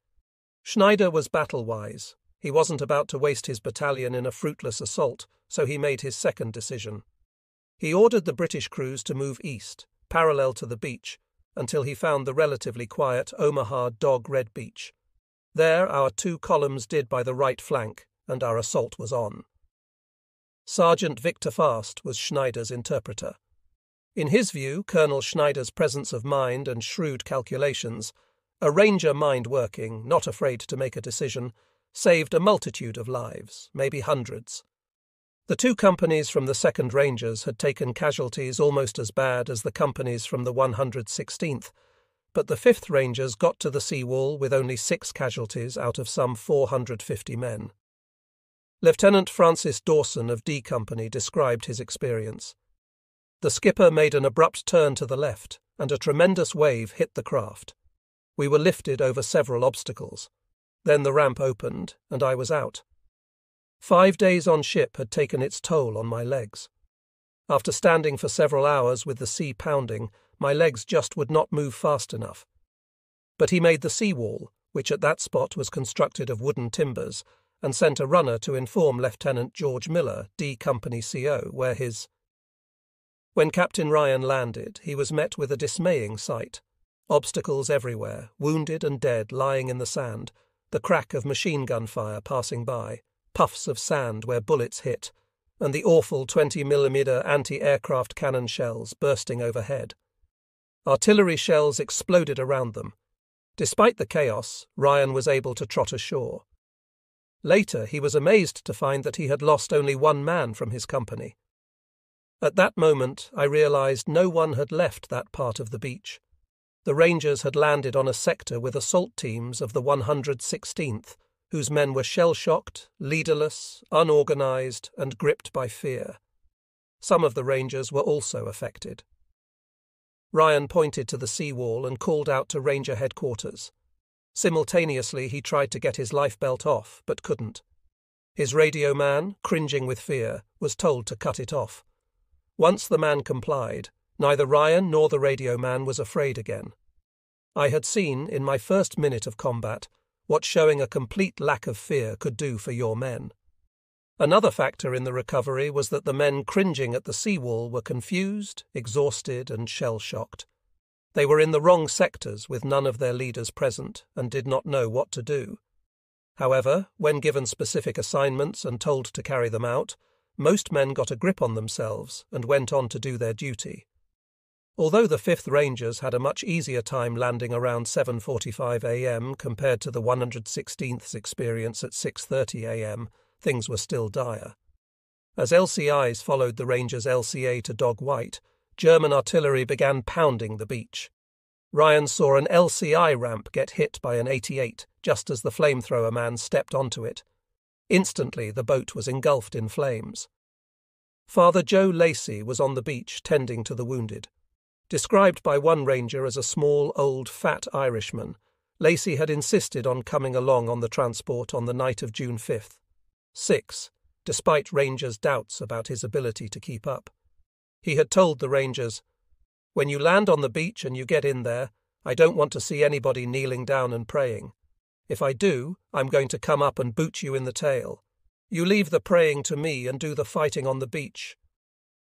"Schneider was battle-wise. He wasn't about to waste his battalion in a fruitless assault, so he made his second decision. He ordered the British crews to move east, parallel to the beach, until he found the relatively quiet Omaha Dog Red Beach. There our 2 columns did by the right flank, and our assault was on." Sergeant Victor Fast was Schneider's interpreter. In his view, Colonel Schneider's presence of mind and shrewd calculations, a Ranger mind working, not afraid to make a decision, saved a multitude of lives, maybe hundreds. The 2 companies from the 2nd Rangers had taken casualties almost as bad as the companies from the 116th, but the 5th Rangers got to the seawall with only 6 casualties out of some 450 men. Lieutenant Francis Dawson of D Company described his experience. The skipper made an abrupt turn to the left, and a tremendous wave hit the craft. We were lifted over several obstacles. Then the ramp opened, and I was out. 5 days on ship had taken its toll on my legs. After standing for several hours with the sea pounding, my legs just would not move fast enough. But he made the seawall, which at that spot was constructed of wooden timbers, and sent a runner to inform Lieutenant George Miller, D Company CO, where his... When Captain Ryan landed, he was met with a dismaying sight. Obstacles everywhere, wounded and dead lying in the sand, the crack of machine gun fire passing by, puffs of sand where bullets hit, and the awful 20mm anti-aircraft cannon shells bursting overhead. Artillery shells exploded around them. Despite the chaos, Ryan was able to trot ashore. Later, he was amazed to find that he had lost only 1 man from his company. At that moment, I realized no one had left that part of the beach. The Rangers had landed on a sector with assault teams of the 116th, whose men were shell-shocked, leaderless, unorganized, and gripped by fear. Some of the Rangers were also affected. Ryan pointed to the seawall and called out to Ranger headquarters. Simultaneously, he tried to get his lifebelt off, but couldn't. His radio man, cringing with fear, was told to cut it off. Once the man complied, neither Ryan nor the radio man was afraid again. I had seen, in my first minute of combat, what showing a complete lack of fear could do for your men. Another factor in the recovery was that the men cringing at the seawall were confused, exhausted, and shell-shocked. They were in the wrong sectors with none of their leaders present and did not know what to do. However, when given specific assignments and told to carry them out, most men got a grip on themselves and went on to do their duty. Although the 5th Rangers had a much easier time landing around 7:45 a.m. compared to the 116th's experience at 6:30 a.m., things were still dire. As LCIs followed the Rangers' LCA to Dog White, German artillery began pounding the beach. Ryan saw an LCI ramp get hit by an 88 just as the flamethrower man stepped onto it. Instantly, the boat was engulfed in flames. Father Joe Lacey was on the beach tending to the wounded. Described by one ranger as a small, old, fat Irishman, Lacey had insisted on coming along on the transport on the night of June 5th. 6, despite rangers' doubts about his ability to keep up. He had told the rangers, "When you land on the beach and you get in there, I don't want to see anybody kneeling down and praying. If I do, I'm going to come up and boot you in the tail. You leave the praying to me and do the fighting on the beach."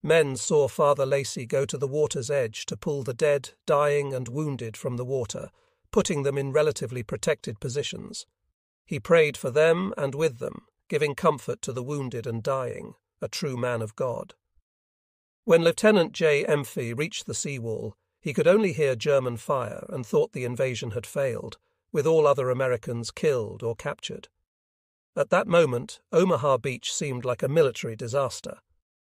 Men saw Father Lacey go to the water's edge to pull the dead, dying, and wounded from the water, putting them in relatively protected positions. He prayed for them and with them, giving comfort to the wounded and dying, a true man of God. When Lieutenant J. Emphy reached the seawall, he could only hear German fire and thought the invasion had failed, with all other Americans killed or captured. At that moment, Omaha Beach seemed like a military disaster.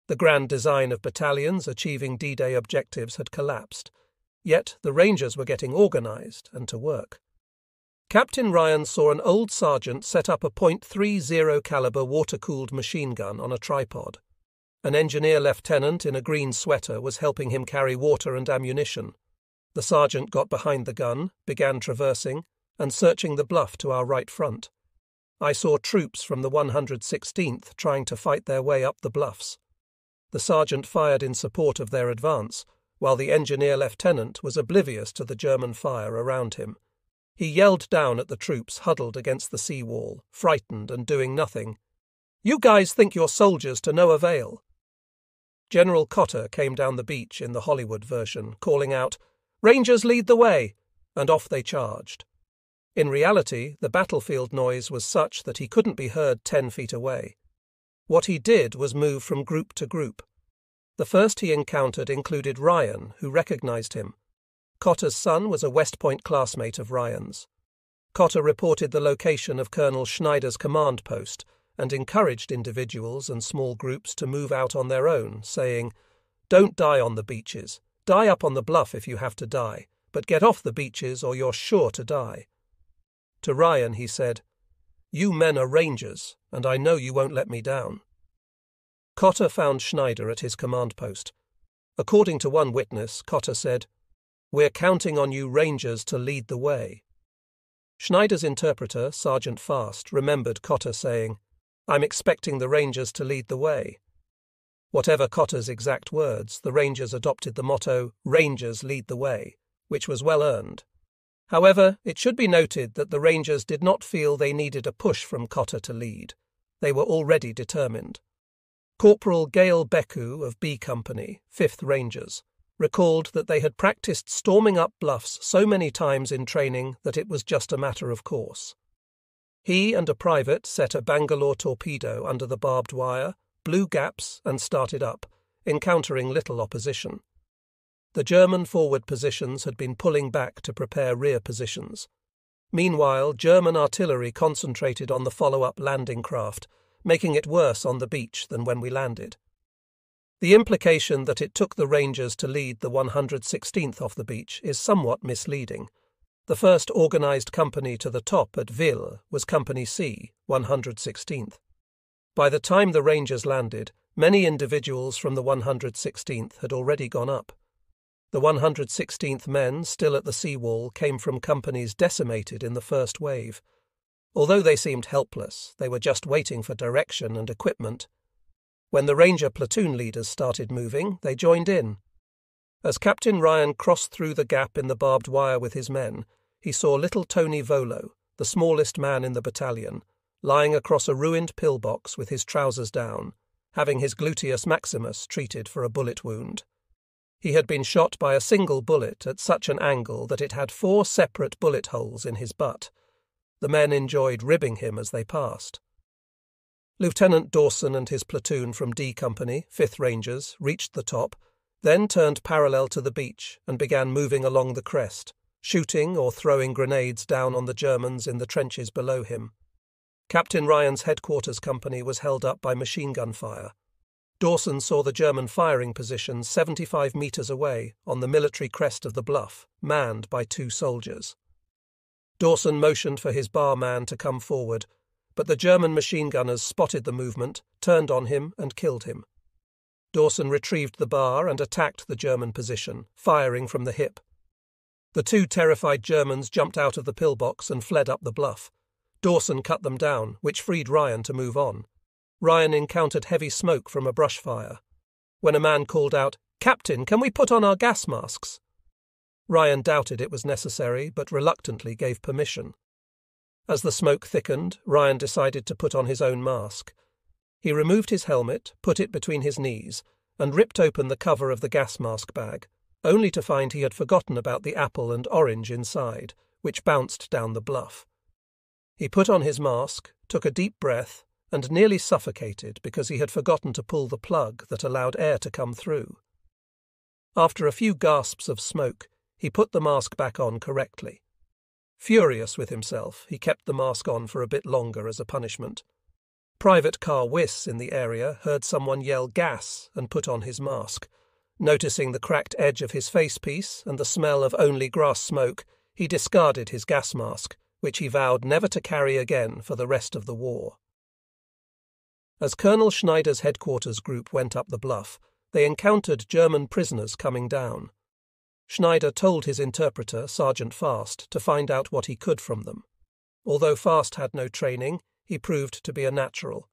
The grand design of battalions achieving D-Day objectives had collapsed, yet the Rangers were getting organized and to work. Captain Ryan saw an old sergeant set up a .30 caliber water-cooled machine gun on a tripod. An engineer lieutenant in a green sweater was helping him carry water and ammunition. The sergeant got behind the gun, began traversing, and searching the bluff to our right front. I saw troops from the 116th trying to fight their way up the bluffs. The sergeant fired in support of their advance, while the engineer lieutenant was oblivious to the German fire around him. He yelled down at the troops huddled against the seawall, frightened and doing nothing. "You guys think you're soldiers to no avail." General Cotter came down the beach in the Hollywood version, calling out, "Rangers lead the way!" and off they charged. In reality, the battlefield noise was such that he couldn't be heard 10 feet away. What he did was move from group to group. The first he encountered included Ryan, who recognized him. Cotter's son was a West Point classmate of Ryan's. Cotter reported the location of Colonel Schneider's command post and encouraged individuals and small groups to move out on their own, saying, "Don't die on the beaches. Die up on the bluff if you have to die, but get off the beaches or you're sure to die." To Ryan he said, "You men are Rangers, and I know you won't let me down." Cotter found Schneider at his command post. According to one witness, Cotter said, "We're counting on you Rangers to lead the way." Schneider's interpreter, Sergeant Fast, remembered Cotter saying, "I'm expecting the Rangers to lead the way." Whatever Cotter's exact words, the Rangers adopted the motto, "Rangers lead the way," which was well earned. However, it should be noted that the Rangers did not feel they needed a push from Cotter to lead. They were already determined. Corporal Gail Becku of B Company, 5th Rangers, recalled that they had practiced storming up bluffs so many times in training that it was just a matter of course. He and a private set a Bangalore torpedo under the barbed wire, blew gaps, and started up, encountering little opposition. The German forward positions had been pulling back to prepare rear positions. Meanwhile, German artillery concentrated on the follow-up landing craft, making it worse on the beach than when we landed. The implication that it took the Rangers to lead the 116th off the beach is somewhat misleading. The first organised company to the top at Ville was Company C, 116th. By the time the Rangers landed, many individuals from the 116th had already gone up. The 116th men still at the seawall came from companies decimated in the first wave. Although they seemed helpless, they were just waiting for direction and equipment. When the Ranger platoon leaders started moving, they joined in. As Captain Ryan crossed through the gap in the barbed wire with his men, he saw little Tony Volo, the smallest man in the battalion, lying across a ruined pillbox with his trousers down, having his gluteus maximus treated for a bullet wound. He had been shot by a single bullet at such an angle that it had 4 separate bullet holes in his butt. The men enjoyed ribbing him as they passed. Lieutenant Dawson and his platoon from D Company, 5th Rangers, reached the top, then turned parallel to the beach and began moving along the crest, shooting or throwing grenades down on the Germans in the trenches below him. Captain Ryan's headquarters company was held up by machine gun fire. Dawson saw the German firing position 75 metres away on the military crest of the bluff, manned by 2 soldiers. Dawson motioned for his bar man to come forward, but the German machine gunners spotted the movement, turned on him and killed him. Dawson retrieved the bar and attacked the German position, firing from the hip. The 2 terrified Germans jumped out of the pillbox and fled up the bluff. Dawson cut them down, which freed Ryan to move on. Ryan encountered heavy smoke from a brush fire. When a man called out, "Captain, can we put on our gas masks?" Ryan doubted it was necessary, but reluctantly gave permission. As the smoke thickened, Ryan decided to put on his own mask. He removed his helmet, put it between his knees, and ripped open the cover of the gas mask bag, only to find he had forgotten about the apple and orange inside, which bounced down the bluff. He put on his mask, took a deep breath, and nearly suffocated because he had forgotten to pull the plug that allowed air to come through. After a few gasps of smoke, he put the mask back on correctly. Furious with himself, he kept the mask on for a bit longer as a punishment. Private Carl Wyss in the area heard someone yell gas and put on his mask. Noticing the cracked edge of his facepiece and the smell of only grass smoke, he discarded his gas mask, which he vowed never to carry again for the rest of the war. As Colonel Schneider's headquarters group went up the bluff, they encountered German prisoners coming down. Schneider told his interpreter, Sergeant Fast, to find out what he could from them. Although Fast had no training, he proved to be a natural.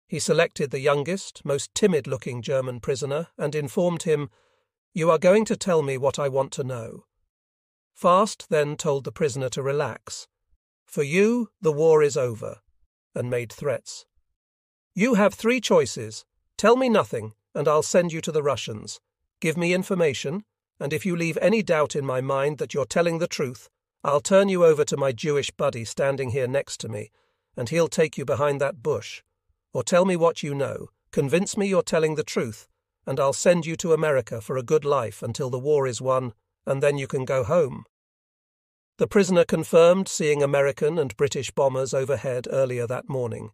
He selected the youngest, most timid-looking German prisoner and informed him, "You are going to tell me what I want to know." Fast then told the prisoner to relax. "For you, the war is over," and made threats. "You have 3 choices. Tell me nothing, and I'll send you to the Russians. Give me information, and if you leave any doubt in my mind that you're telling the truth, I'll turn you over to my Jewish buddy standing here next to me, and he'll take you behind that bush. Or tell me what you know, convince me you're telling the truth, and I'll send you to America for a good life until the war is won, and then you can go home." The prisoner confirmed seeing American and British bombers overhead earlier that morning.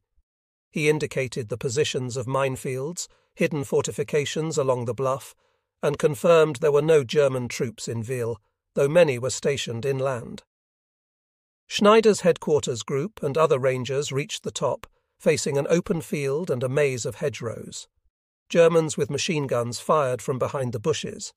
He indicated the positions of minefields, hidden fortifications along the bluff, and confirmed there were no German troops in Ville, though many were stationed inland. Schneider's headquarters group and other rangers reached the top, facing an open field and a maze of hedgerows. Germans with machine guns fired from behind the bushes.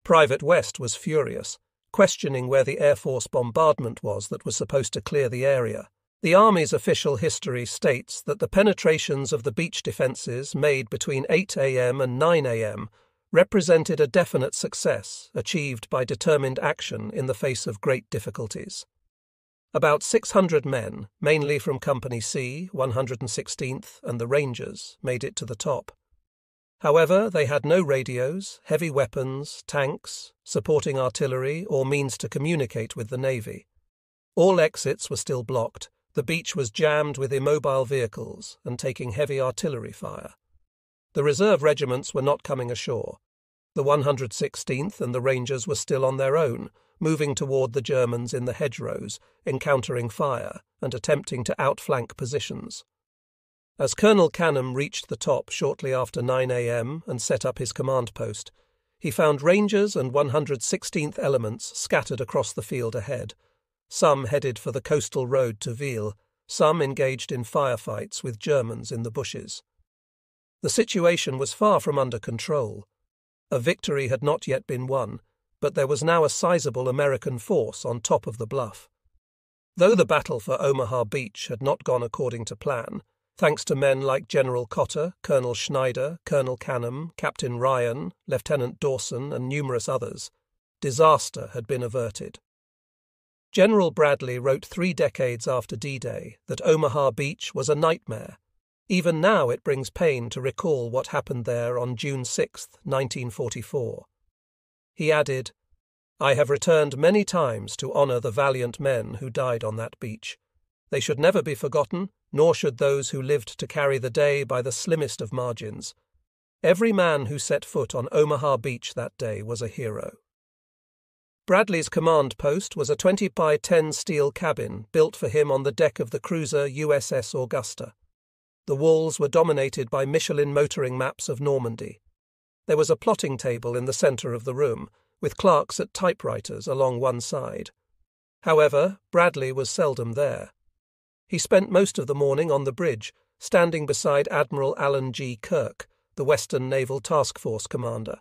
Private West was furious, questioning where the Air Force bombardment was that was supposed to clear the area. The Army's official history states that the penetrations of the beach defences made between 8 a.m. and 9 a.m. represented a definite success achieved by determined action in the face of great difficulties. About 600 men, mainly from Company C, 116th, and the Rangers, made it to the top. However, they had no radios, heavy weapons, tanks, supporting artillery, or means to communicate with the Navy. All exits were still blocked. The beach was jammed with immobile vehicles and taking heavy artillery fire. The reserve regiments were not coming ashore. The 116th and the Rangers were still on their own, moving toward the Germans in the hedgerows, encountering fire and attempting to outflank positions. As Colonel Canham reached the top shortly after 9 a.m. and set up his command post, he found Rangers and 116th elements scattered across the field ahead. Some headed for the coastal road to Ville, some engaged in firefights with Germans in the bushes. The situation was far from under control. A victory had not yet been won, but there was now a sizable American force on top of the bluff. Though the battle for Omaha Beach had not gone according to plan, thanks to men like General Cotter, Colonel Schneider, Colonel Canham, Captain Ryan, Lieutenant Dawson, and numerous others, disaster had been averted. General Bradley wrote 3 decades after D-Day that Omaha Beach was a nightmare. Even now it brings pain to recall what happened there on June 6, 1944. He added, "I have returned many times to honour the valiant men who died on that beach. They should never be forgotten, nor should those who lived to carry the day by the slimmest of margins. Every man who set foot on Omaha Beach that day was a hero." Bradley's command post was a 20-by-10 steel cabin built for him on the deck of the cruiser USS Augusta. The walls were dominated by Michelin motoring maps of Normandy. There was a plotting table in the centre of the room, with clerks at typewriters along one side. However, Bradley was seldom there. He spent most of the morning on the bridge, standing beside Admiral Alan G. Kirk, the Western Naval Task Force commander.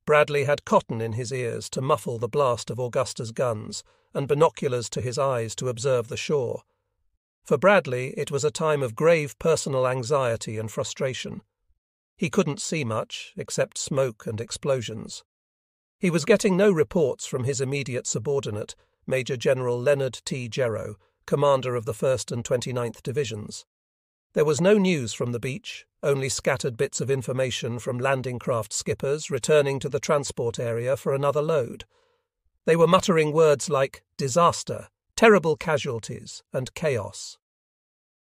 Bradley had cotton in his ears to muffle the blast of Augusta's guns, and binoculars to his eyes to observe the shore. For Bradley, it was a time of grave personal anxiety and frustration. He couldn't see much, except smoke and explosions. He was getting no reports from his immediate subordinate, Major General Leonard T. Jerrow, commander of the 1st and 29th Divisions. There was no news from the beach, only scattered bits of information from landing craft skippers returning to the transport area for another load. They were muttering words like disaster, terrible casualties, and chaos.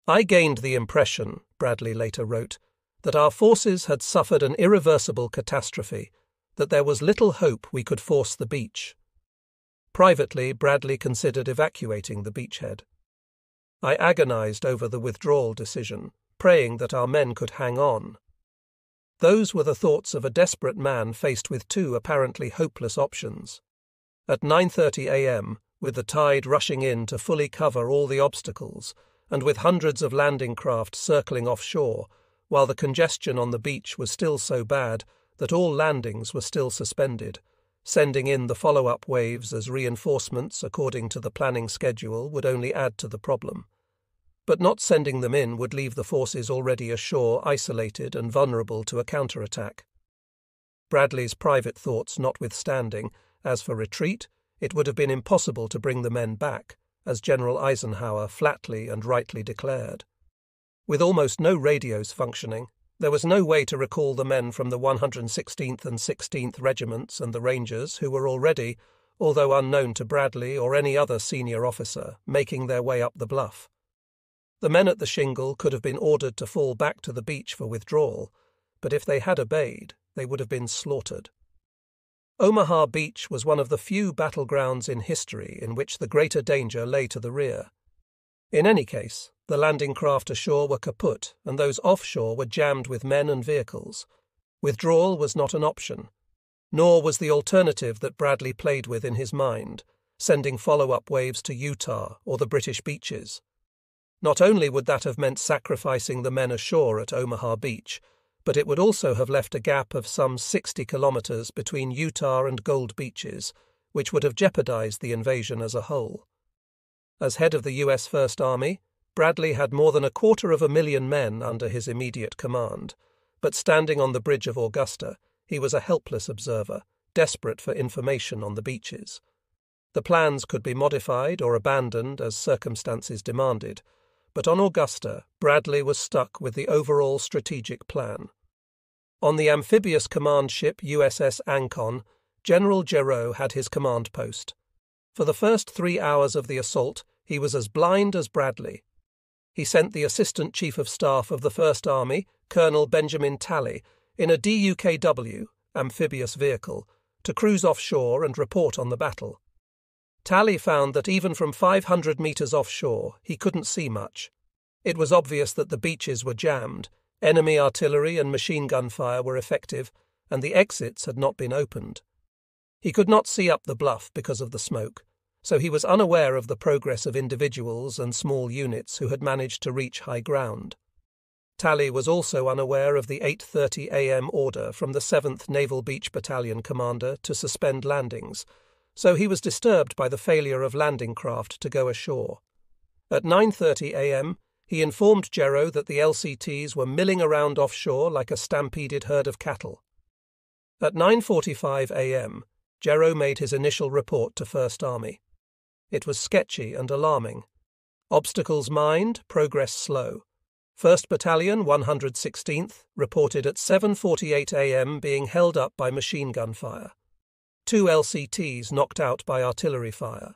"I gained the impression," Bradley later wrote, "that our forces had suffered an irreversible catastrophe, that there was little hope we could force the beach." Privately, Bradley considered evacuating the beachhead. "I agonized over the withdrawal decision, praying that our men could hang on." Those were the thoughts of a desperate man faced with 2 apparently hopeless options. At 9:30 a.m., with the tide rushing in to fully cover all the obstacles, and with hundreds of landing craft circling offshore, while the congestion on the beach was still so bad that all landings were still suspended, sending in the follow-up waves as reinforcements according to the planning schedule would only add to the problem. But not sending them in would leave the forces already ashore isolated and vulnerable to a counterattack. Bradley's private thoughts notwithstanding, as for retreat, it would have been impossible to bring the men back, as General Eisenhower flatly and rightly declared. With almost no radios functioning, there was no way to recall the men from the 116th and 16th Regiments and the Rangers who were already, although unknown to Bradley or any other senior officer, making their way up the bluff. The men at the shingle could have been ordered to fall back to the beach for withdrawal, but if they had obeyed, they would have been slaughtered. Omaha Beach was one of the few battlegrounds in history in which the greater danger lay to the rear. In any case, the landing craft ashore were kaput, and those offshore were jammed with men and vehicles. Withdrawal was not an option, nor was the alternative that Bradley played with in his mind, sending follow-up waves to Utah or the British beaches. Not only would that have meant sacrificing the men ashore at Omaha Beach, but it would also have left a gap of some 60 kilometers between Utah and Gold Beaches, which would have jeopardized the invasion as a whole. As head of the U.S. First Army, Bradley had more than 250,000 men under his immediate command, but standing on the bridge of Augusta, he was a helpless observer, desperate for information on the beaches. The plans could be modified or abandoned as circumstances demanded, but on Augusta, Bradley was stuck with the overall strategic plan. On the amphibious command ship USS Ancon, General Jerrow had his command post. For the first 3 hours of the assault, he was as blind as Bradley. He sent the Assistant Chief of Staff of the First Army, Colonel Benjamin Talley, in a DUKW, amphibious vehicle, to cruise offshore and report on the battle. Talley found that even from 500 meters offshore, he couldn't see much. It was obvious that the beaches were jammed, enemy artillery and machine gun fire were effective, and the exits had not been opened. He could not see up the bluff because of the smoke, so he was unaware of the progress of individuals and small units who had managed to reach high ground. Talley was also unaware of the 8:30 a.m. order from the 7th Naval Beach Battalion commander to suspend landings, so he was disturbed by the failure of landing craft to go ashore. At 9:30 a.m., he informed Jerrow that the LCTs were milling around offshore like a stampeded herd of cattle. At 9:45 a.m., Jerrow made his initial report to First Army. It was sketchy and alarming. Obstacles mined, progress slow. 1st Battalion, 116th, reported at 7:48 a.m. being held up by machine gun fire. 2 LCTs knocked out by artillery fire.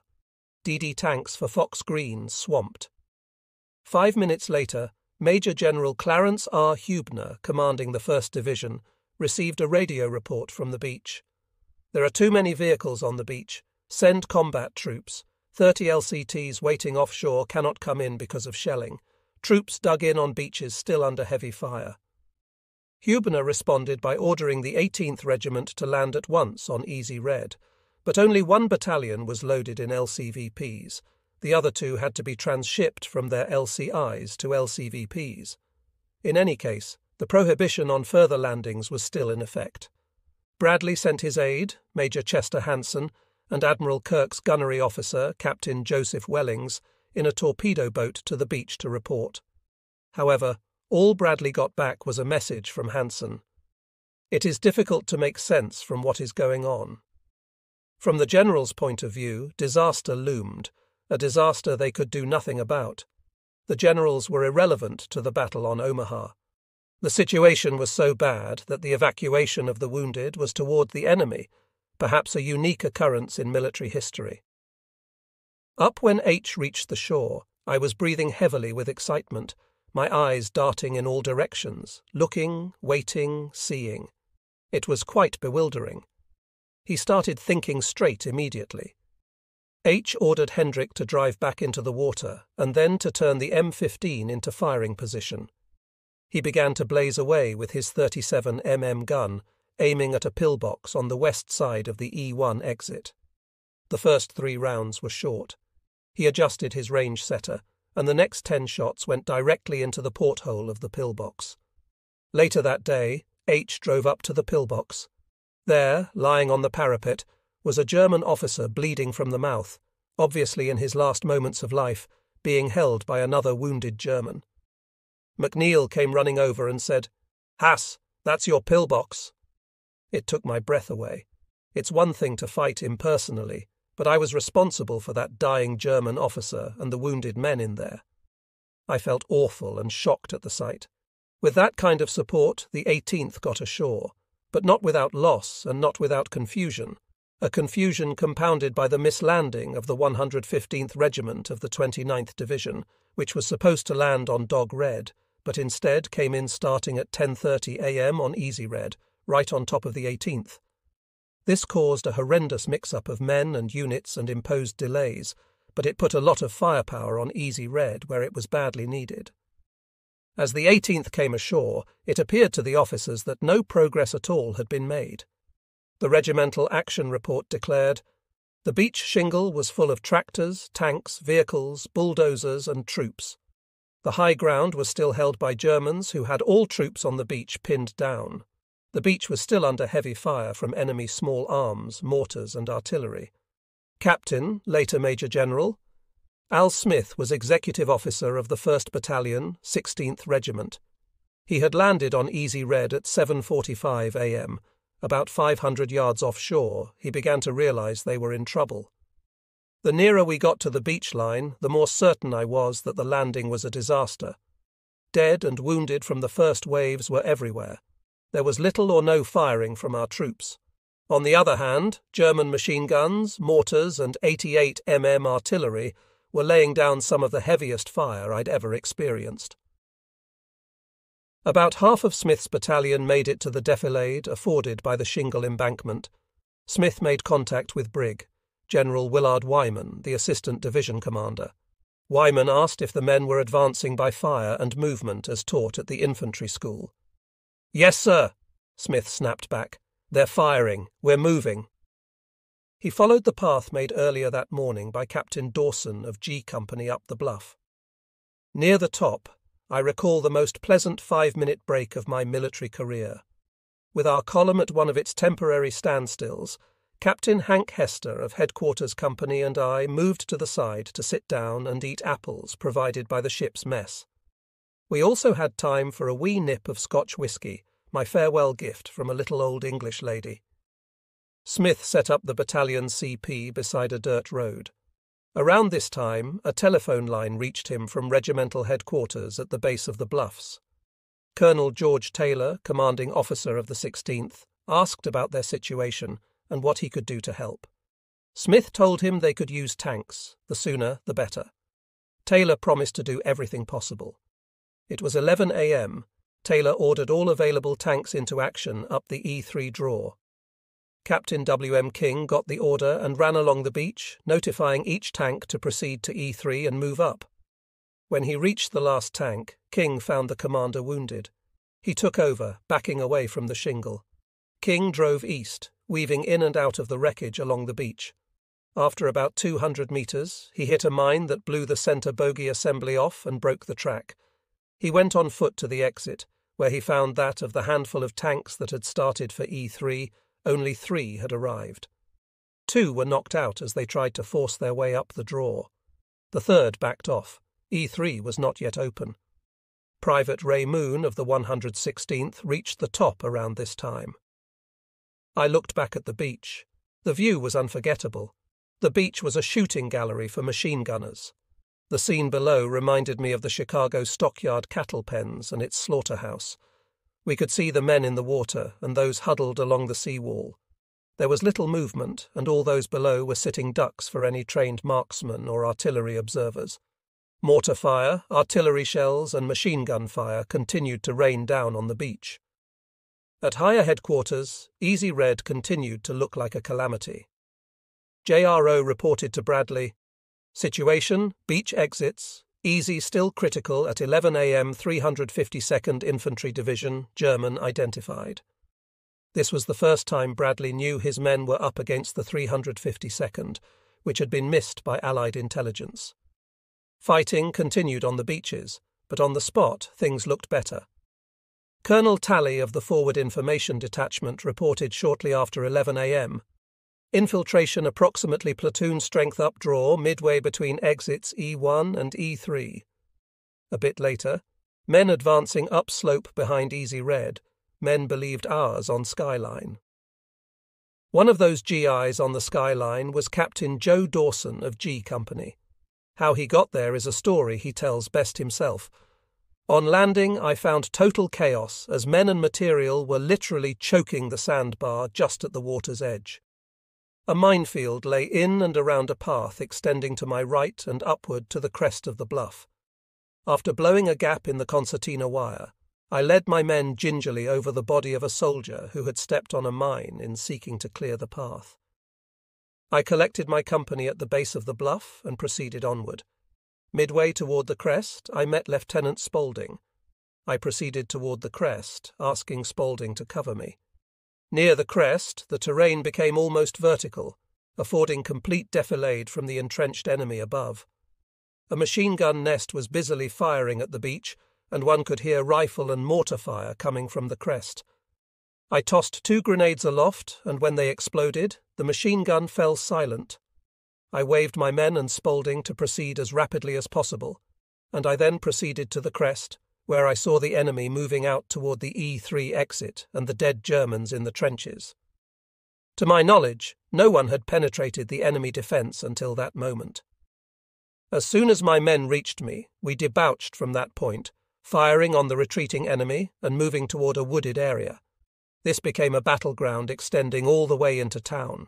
DD tanks for Fox Green swamped. 5 minutes later, Major General Clarence R. Hubner, commanding the 1st Division, received a radio report from the beach. There are too many vehicles on the beach. Send combat troops. 30 LCTs waiting offshore cannot come in because of shelling. Troops dug in on beaches still under heavy fire. Hubner responded by ordering the 18th Regiment to land at once on Easy Red, but only 1 battalion was loaded in LCVPs. The other 2 had to be transshipped from their LCIs to LCVPs. In any case, the prohibition on further landings was still in effect. Bradley sent his aide, Major Chester Hanson, and Admiral Kirk's gunnery officer, Captain Joseph Wellings, in a torpedo boat to the beach to report. However, all Bradley got back was a message from Hanson. It is difficult to make sense from what is going on. From the general's point of view, disaster loomed, a disaster they could do nothing about. The generals were irrelevant to the battle on Omaha. The situation was so bad that the evacuation of the wounded was toward the enemy, perhaps a unique occurrence in military history. Up when H reached the shore, I was breathing heavily with excitement, my eyes darting in all directions, looking, waiting, seeing. It was quite bewildering. He started thinking straight immediately. H ordered Hendrick to drive back into the water and then to turn the M15 into firing position. He began to blaze away with his 37 mm gun, aiming at a pillbox on the west side of the E1 exit. The first 3 rounds were short. He adjusted his range setter, and the next 10 shots went directly into the porthole of the pillbox. Later that day, H drove up to the pillbox. There, lying on the parapet, was a German officer bleeding from the mouth, obviously in his last moments of life, being held by another wounded German. McNeil came running over and said, "Hass, that's your pillbox." It took my breath away. It's one thing to fight impersonally, but I was responsible for that dying German officer and the wounded men in there. I felt awful and shocked at the sight. With that kind of support, the 18th got ashore, but not without loss and not without confusion, a confusion compounded by the mislanding of the 115th Regiment of the 29th Division, which was supposed to land on Dog Red, but instead came in starting at 10:30 a.m. on Easy Red, right on top of the 18th. This caused a horrendous mix-up of men and units and imposed delays, but it put a lot of firepower on Easy Red where it was badly needed. As the 18th came ashore, it appeared to the officers that no progress at all had been made. The regimental action report declared, "The beach shingle was full of tractors, tanks, vehicles, bulldozers and troops. The high ground was still held by Germans who had all troops on the beach pinned down. The beach was still under heavy fire from enemy small arms, mortars and artillery. Captain, later Major General, Al Smith was executive officer of the 1st Battalion, 16th Regiment. He had landed on Easy Red at 7:45 a.m. About 500 yards offshore, he began to realize they were in trouble. The nearer we got to the beach line, the more certain I was that the landing was a disaster. Dead and wounded from the first waves were everywhere. There was little or no firing from our troops. On the other hand, German machine guns, mortars and 88 mm artillery were laying down some of the heaviest fire I'd ever experienced. About half of Smith's battalion made it to the defilade afforded by the shingle embankment. Smith made contact with Brig, General Willard Wyman, the assistant division commander. Wyman asked if the men were advancing by fire and movement as taught at the infantry school. "Yes, sir," Smith snapped back. "They're firing. We're moving." He followed the path made earlier that morning by Captain Dawson of G Company up the bluff. Near the top, I recall the most pleasant 5-minute break of my military career. With our column at one of its temporary standstills, Captain Hank Hester of Headquarters Company and I moved to the side to sit down and eat apples provided by the ship's mess. We also had time for a wee nip of Scotch whisky, my farewell gift from a little old English lady. Smith set up the battalion CP beside a dirt road. Around this time, a telephone line reached him from regimental headquarters at the base of the bluffs. Colonel George Taylor, commanding officer of the 16th, asked about their situation and what he could do to help. Smith told him they could use tanks, the sooner the better. Taylor promised to do everything possible. It was 11 a.m. Taylor ordered all available tanks into action up the E3 draw. Captain W.M. King got the order and ran along the beach, notifying each tank to proceed to E3 and move up. When he reached the last tank, King found the commander wounded. He took over, backing away from the shingle. King drove east, weaving in and out of the wreckage along the beach. After about 200 meters, he hit a mine that blew the center bogey assembly off and broke the track. He went on foot to the exit, where he found that of the handful of tanks that had started for E3, only 3 had arrived. 2 were knocked out as they tried to force their way up the draw. The 3rd backed off. E3 was not yet open. Private Ray Moon of the 116th reached the top around this time. I looked back at the beach. The view was unforgettable. The beach was a shooting gallery for machine gunners. The scene below reminded me of the Chicago stockyard cattle pens and its slaughterhouse. We could see the men in the water and those huddled along the seawall. There was little movement, and all those below were sitting ducks for any trained marksmen or artillery observers. Mortar fire, artillery shells, and machine gun fire continued to rain down on the beach. At higher headquarters, Easy Red continued to look like a calamity. JRO reported to Bradley, "Situation, beach exits, Easy still critical at 11 a.m. 352nd Infantry Division, German identified." This was the first time Bradley knew his men were up against the 352nd, which had been missed by Allied intelligence. Fighting continued on the beaches, but on the spot things looked better. Colonel Talley of the Forward Information Detachment reported shortly after 11 a.m. Infiltration approximately platoon strength up draw midway between exits E1 and E3. A bit later, men advancing upslope behind Easy Red, men believed ours on Skyline. One of those GIs on the Skyline was Captain Joe Dawson of G Company. How he got there is a story he tells best himself. "On landing, I found total chaos as men and material were literally choking the sandbar just at the water's edge. A minefield lay in and around a path extending to my right and upward to the crest of the bluff. After blowing a gap in the concertina wire, I led my men gingerly over the body of a soldier who had stepped on a mine in seeking to clear the path. I collected my company at the base of the bluff and proceeded onward. Midway toward the crest, I met Lieutenant Spaulding. I proceeded toward the crest, asking Spaulding to cover me. Near the crest, the terrain became almost vertical, affording complete defilade from the entrenched enemy above. A machine gun nest was busily firing at the beach, and one could hear rifle and mortar fire coming from the crest. I tossed 2 grenades aloft, and when they exploded, the machine gun fell silent. I waved my men and Spaulding to proceed as rapidly as possible, and I then proceeded to the crest, where I saw the enemy moving out toward the E3 exit and the dead Germans in the trenches. To my knowledge, no one had penetrated the enemy defence until that moment. As soon as my men reached me, we debouched from that point, firing on the retreating enemy and moving toward a wooded area. This became a battleground extending all the way into town.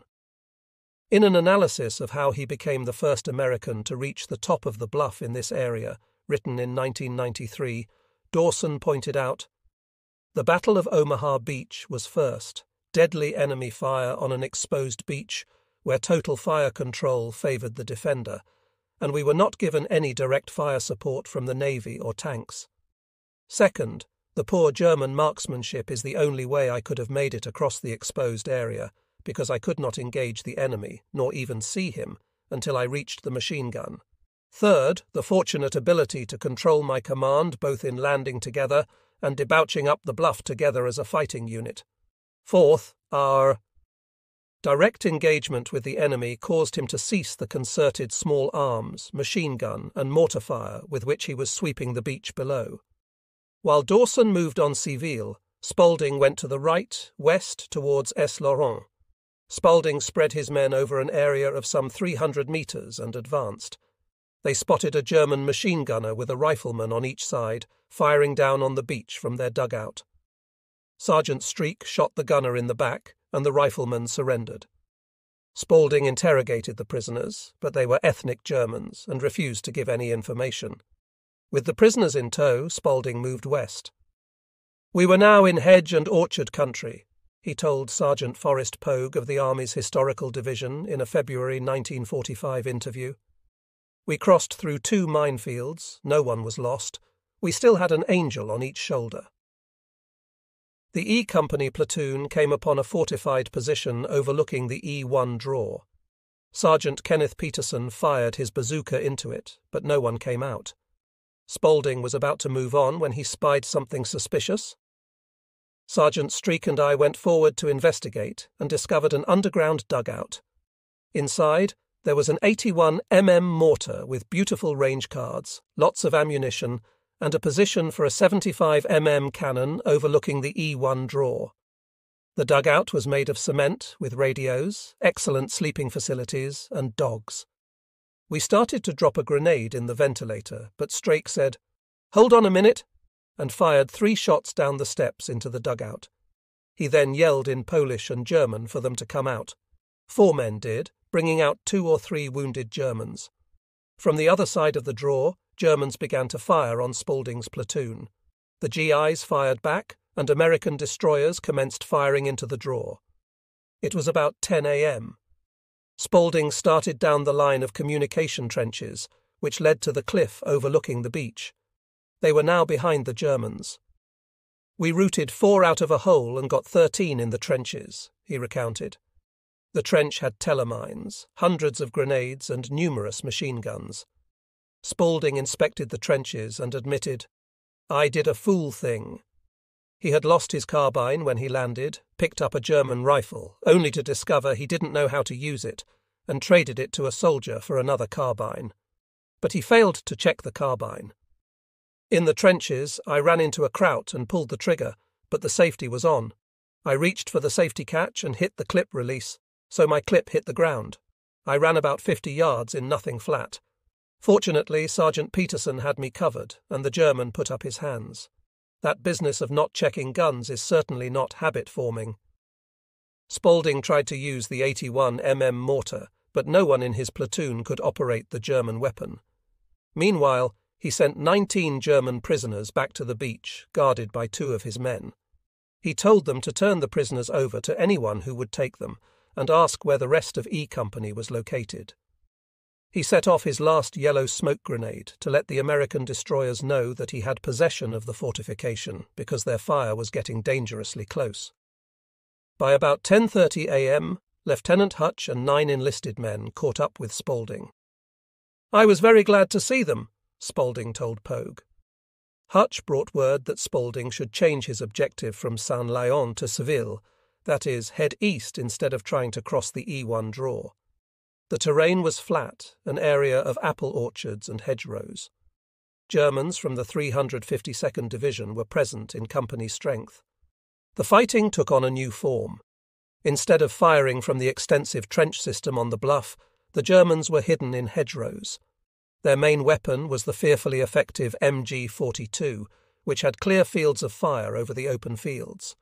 In an analysis of how he became the first American to reach the top of the bluff in this area, written in 1993, Dawson pointed out, "The Battle of Omaha Beach was first, deadly enemy fire on an exposed beach where total fire control favoured the defender, and we were not given any direct fire support from the Navy or tanks. Second, the poor German marksmanship is the only way I could have made it across the exposed area, because I could not engage the enemy, nor even see him, until I reached the machine gun. Third, the fortunate ability to control my command both in landing together and debouching up the bluff together as a fighting unit. Fourth, our direct engagement with the enemy caused him to cease the concerted small arms, machine gun, and mortar fire with which he was sweeping the beach below. While Dawson moved on Civile, Spaulding went to the right, west, towards Es-Laurent. Spaulding spread his men over an area of some 300 metres and advanced. They spotted a German machine gunner with a rifleman on each side, firing down on the beach from their dugout. Sergeant Streak shot the gunner in the back, and the rifleman surrendered. Spaulding interrogated the prisoners, but they were ethnic Germans and refused to give any information. With the prisoners in tow, Spaulding moved west. "We were now in hedge and orchard country," he told Sergeant Forrest Pogue of the Army's Historical Division in a February 1945 interview. "We crossed through 2 minefields, no one was lost. We still had an angel on each shoulder." The E Company platoon came upon a fortified position overlooking the E1 draw. Sergeant Kenneth Peterson fired his bazooka into it, but no one came out. Spaulding was about to move on when he spied something suspicious. Sergeant Streak and I went forward to investigate and discovered an underground dugout. Inside, there was an 81 mortar with beautiful range cards, lots of ammunition, and a position for a 75 cannon overlooking the E1 draw. The dugout was made of cement with radios, excellent sleeping facilities, and dogs. We started to drop a grenade in the ventilator, but Strake said, "Hold on a minute," and fired 3 shots down the steps into the dugout. He then yelled in Polish and German for them to come out. 4 men did, bringing out 2 or 3 wounded Germans. From the other side of the draw, Germans began to fire on Spaulding's platoon. The GIs fired back, and American destroyers commenced firing into the draw. It was about 10 a.m. Spaulding started down the line of communication trenches, which led to the cliff overlooking the beach. They were now behind the Germans. "We routed 4 out of a hole and got 13 in the trenches," he recounted. The trench had telemines, hundreds of grenades, and numerous machine guns. Spaulding inspected the trenches and admitted, "I did a fool thing." He had lost his carbine when he landed, picked up a German rifle, only to discover he didn't know how to use it, and traded it to a soldier for another carbine. But he failed to check the carbine. "In the trenches, I ran into a kraut and pulled the trigger, but the safety was on. I reached for the safety catch and hit the clip release, so my clip hit the ground. I ran about 50 yards in nothing flat. Fortunately, Sergeant Peterson had me covered, and the German put up his hands. That business of not checking guns is certainly not habit-forming." Spaulding tried to use the 81 mortar, but no one in his platoon could operate the German weapon. Meanwhile, he sent 19 German prisoners back to the beach, guarded by 2 of his men. He told them to turn the prisoners over to anyone who would take them, and ask where the rest of E Company was located. He set off his last yellow smoke grenade to let the American destroyers know that he had possession of the fortification because their fire was getting dangerously close. By about 10:30 a.m., Lieutenant Hutch and 9 enlisted men caught up with Spaulding. "I was very glad to see them," Spaulding told Pogue. Hutch brought word that Spaulding should change his objective from Saint-Léon to Seville, that is, head east instead of trying to cross the E1 draw. The terrain was flat, an area of apple orchards and hedgerows. Germans from the 352nd Division were present in company strength. The fighting took on a new form. Instead of firing from the extensive trench system on the bluff, the Germans were hidden in hedgerows. Their main weapon was the fearfully effective MG-42, which had clear fields of fire over the open fields.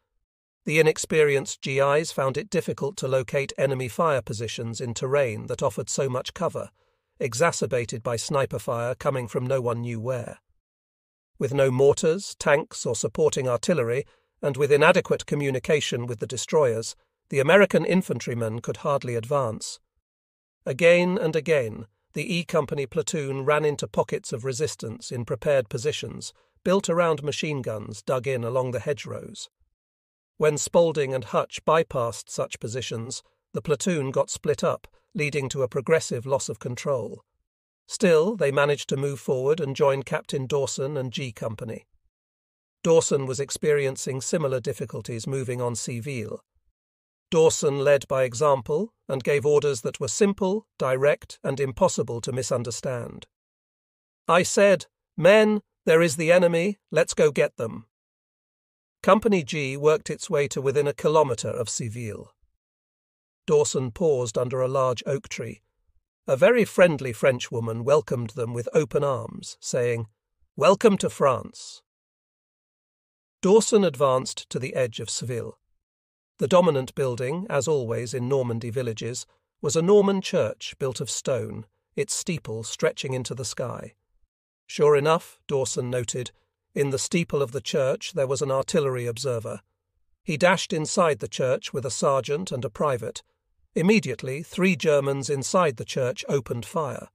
The inexperienced GIs found it difficult to locate enemy fire positions in terrain that offered so much cover, exacerbated by sniper fire coming from no one knew where. With no mortars, tanks, or supporting artillery, and with inadequate communication with the destroyers, the American infantrymen could hardly advance. Again and again, the E Company platoon ran into pockets of resistance in prepared positions, built around machine guns dug in along the hedgerows. When Spaulding and Hutch bypassed such positions, the platoon got split up, leading to a progressive loss of control. Still, they managed to move forward and join Captain Dawson and G Company. Dawson was experiencing similar difficulties moving on Seville. Dawson led by example and gave orders that were simple, direct, and impossible to misunderstand. I said, "Men, there is the enemy, let's go get them." Company G worked its way to within a kilometre of Seville. Dawson paused under a large oak tree. A very friendly Frenchwoman welcomed them with open arms, saying, "Welcome to France." Dawson advanced to the edge of Seville. The dominant building, as always in Normandy villages, was a Norman church built of stone, its steeple stretching into the sky. Sure enough, Dawson noted, in the steeple of the church there was an artillery observer. He dashed inside the church with a sergeant and a private. Immediately, 3 Germans inside the church opened fire.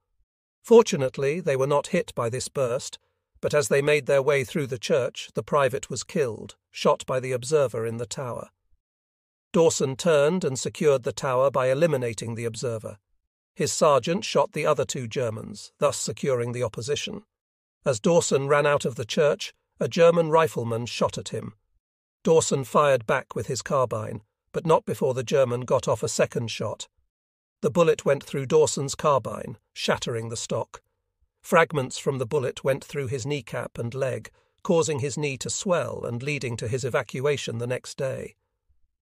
Fortunately, they were not hit by this burst, but as they made their way through the church, the private was killed, shot by the observer in the tower. Dawson turned and secured the tower by eliminating the observer. His sergeant shot the other 2 Germans, thus securing the opposition. As Dawson ran out of the church, a German rifleman shot at him. Dawson fired back with his carbine, but not before the German got off a second shot. The bullet went through Dawson's carbine, shattering the stock. Fragments from the bullet went through his kneecap and leg, causing his knee to swell and leading to his evacuation the next day.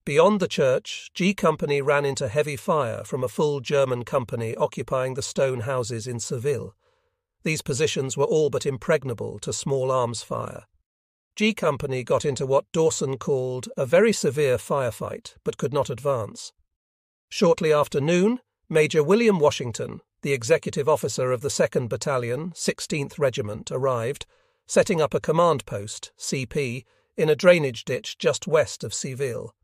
Beyond the church, G Company ran into heavy fire from a full German company occupying the stone houses in Seville. These positions were all but impregnable to small arms fire. G Company got into what Dawson called a very severe firefight, but could not advance. Shortly after noon, Major William Washington, the executive officer of the 2nd Battalion, 16th Regiment, arrived, setting up a command post, CP, in a drainage ditch just west of Seville.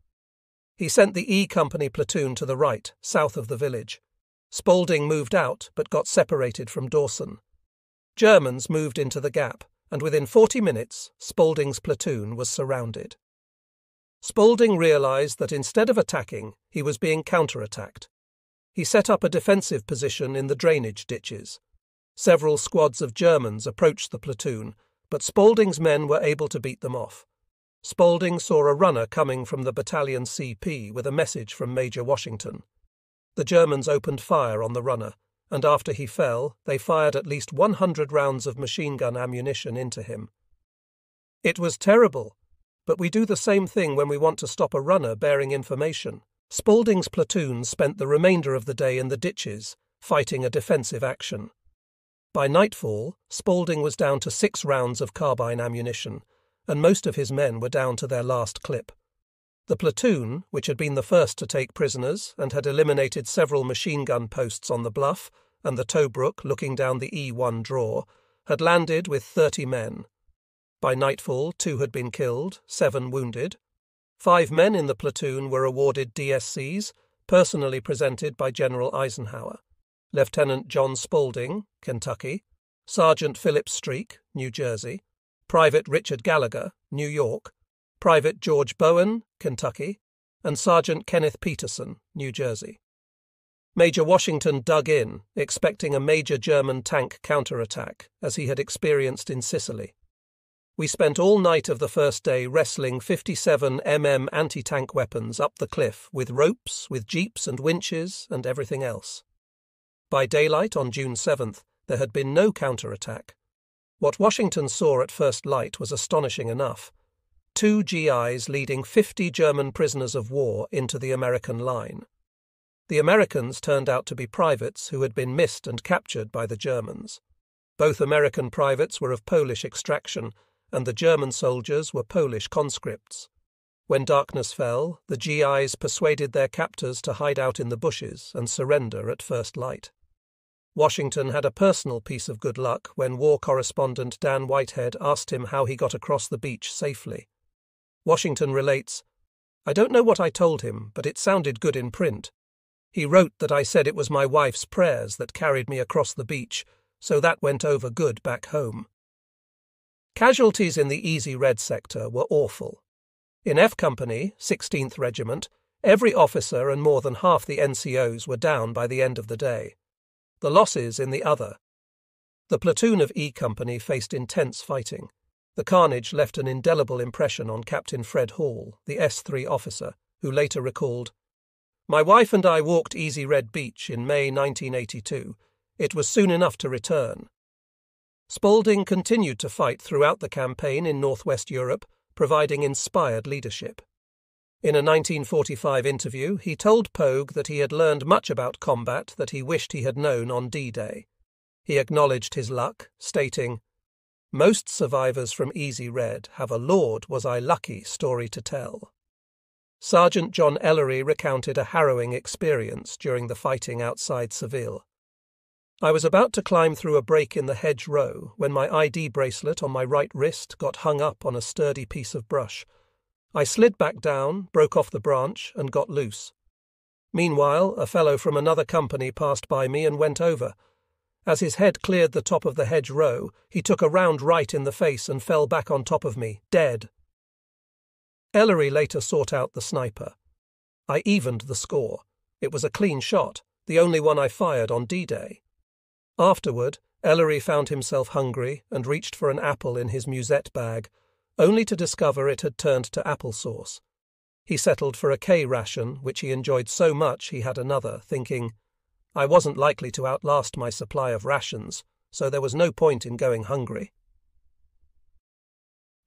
He sent the E Company platoon to the right, south of the village. Spaulding moved out, but got separated from Dawson. Germans moved into the gap, and within 40 minutes, Spaulding's platoon was surrounded. Spaulding realised that instead of attacking, he was being counterattacked. He set up a defensive position in the drainage ditches. Several squads of Germans approached the platoon, but Spaulding's men were able to beat them off. Spaulding saw a runner coming from the battalion CP with a message from Major Washington. The Germans opened fire on the runner, and after he fell, they fired at least 100 rounds of machine gun ammunition into him. It was terrible, but we do the same thing when we want to stop a runner bearing information. Spaulding's platoon spent the remainder of the day in the ditches, fighting a defensive action. By nightfall, Spaulding was down to 6 rounds of carbine ammunition, and most of his men were down to their last clip. The platoon, which had been the first to take prisoners and had eliminated several machine gun posts on the bluff and the Tobruk looking down the E1 draw, had landed with 30 men. By nightfall, 2 had been killed, 7 wounded. 5 men in the platoon were awarded DSCs, personally presented by General Eisenhower. Lieutenant John Spaulding, Kentucky, Sergeant Philip Streak, New Jersey, Private Richard Gallagher, New York, Private George Bowen, Kentucky, and Sergeant Kenneth Peterson, New Jersey. Major Washington dug in, expecting a major German tank counterattack, as he had experienced in Sicily. We spent all night of the first day wrestling 57 mm anti-tank weapons up the cliff with ropes, with jeeps and winches, and everything else. By daylight on June 7th, there had been no counterattack. What Washington saw at first light was astonishing enough. 2 GIs leading 50 German prisoners of war into the American line. The Americans turned out to be privates who had been missed and captured by the Germans. Both American privates were of Polish extraction, and the German soldiers were Polish conscripts. When darkness fell, the GIs persuaded their captors to hide out in the bushes and surrender at first light. Washington had a personal piece of good luck when war correspondent Dan Whitehead asked him how he got across the beach safely. Washington relates, "I don't know what I told him, but it sounded good in print. He wrote that I said it was my wife's prayers that carried me across the beach, so that went over good back home." Casualties in the Easy Red sector were awful. In F Company, 16th Regiment, every officer and more than half the NCOs were down by the end of the day. The losses in the other, The platoon of E Company faced intense fighting. The carnage left an indelible impression on Captain Fred Hall, the S3 officer, who later recalled, "My wife and I walked Easy Red Beach in May 1982. It was soon enough to return." Spaulding continued to fight throughout the campaign in northwest Europe, providing inspired leadership. In a 1945 interview, he told Pogue that he had learned much about combat that he wished he had known on D-Day. He acknowledged his luck, stating, "Most survivors from Easy Red have a Lord was I lucky story to tell." Sergeant John Ellery recounted a harrowing experience during the fighting outside Seville. "I was about to climb through a break in the hedgerow when my ID bracelet on my right wrist got hung up on a sturdy piece of brush. I slid back down, broke off the branch, and got loose. Meanwhile, a fellow from another company passed by me and went over. As his head cleared the top of the hedgerow, he took a round right in the face and fell back on top of me, dead." Ellery later sought out the sniper. "I evened the score. It was a clean shot, the only one I fired on D-Day." Afterward, Ellery found himself hungry and reached for an apple in his musette bag, only to discover it had turned to applesauce. He settled for a K ration, which he enjoyed so much he had another, thinking, "I wasn't likely to outlast my supply of rations, so there was no point in going hungry."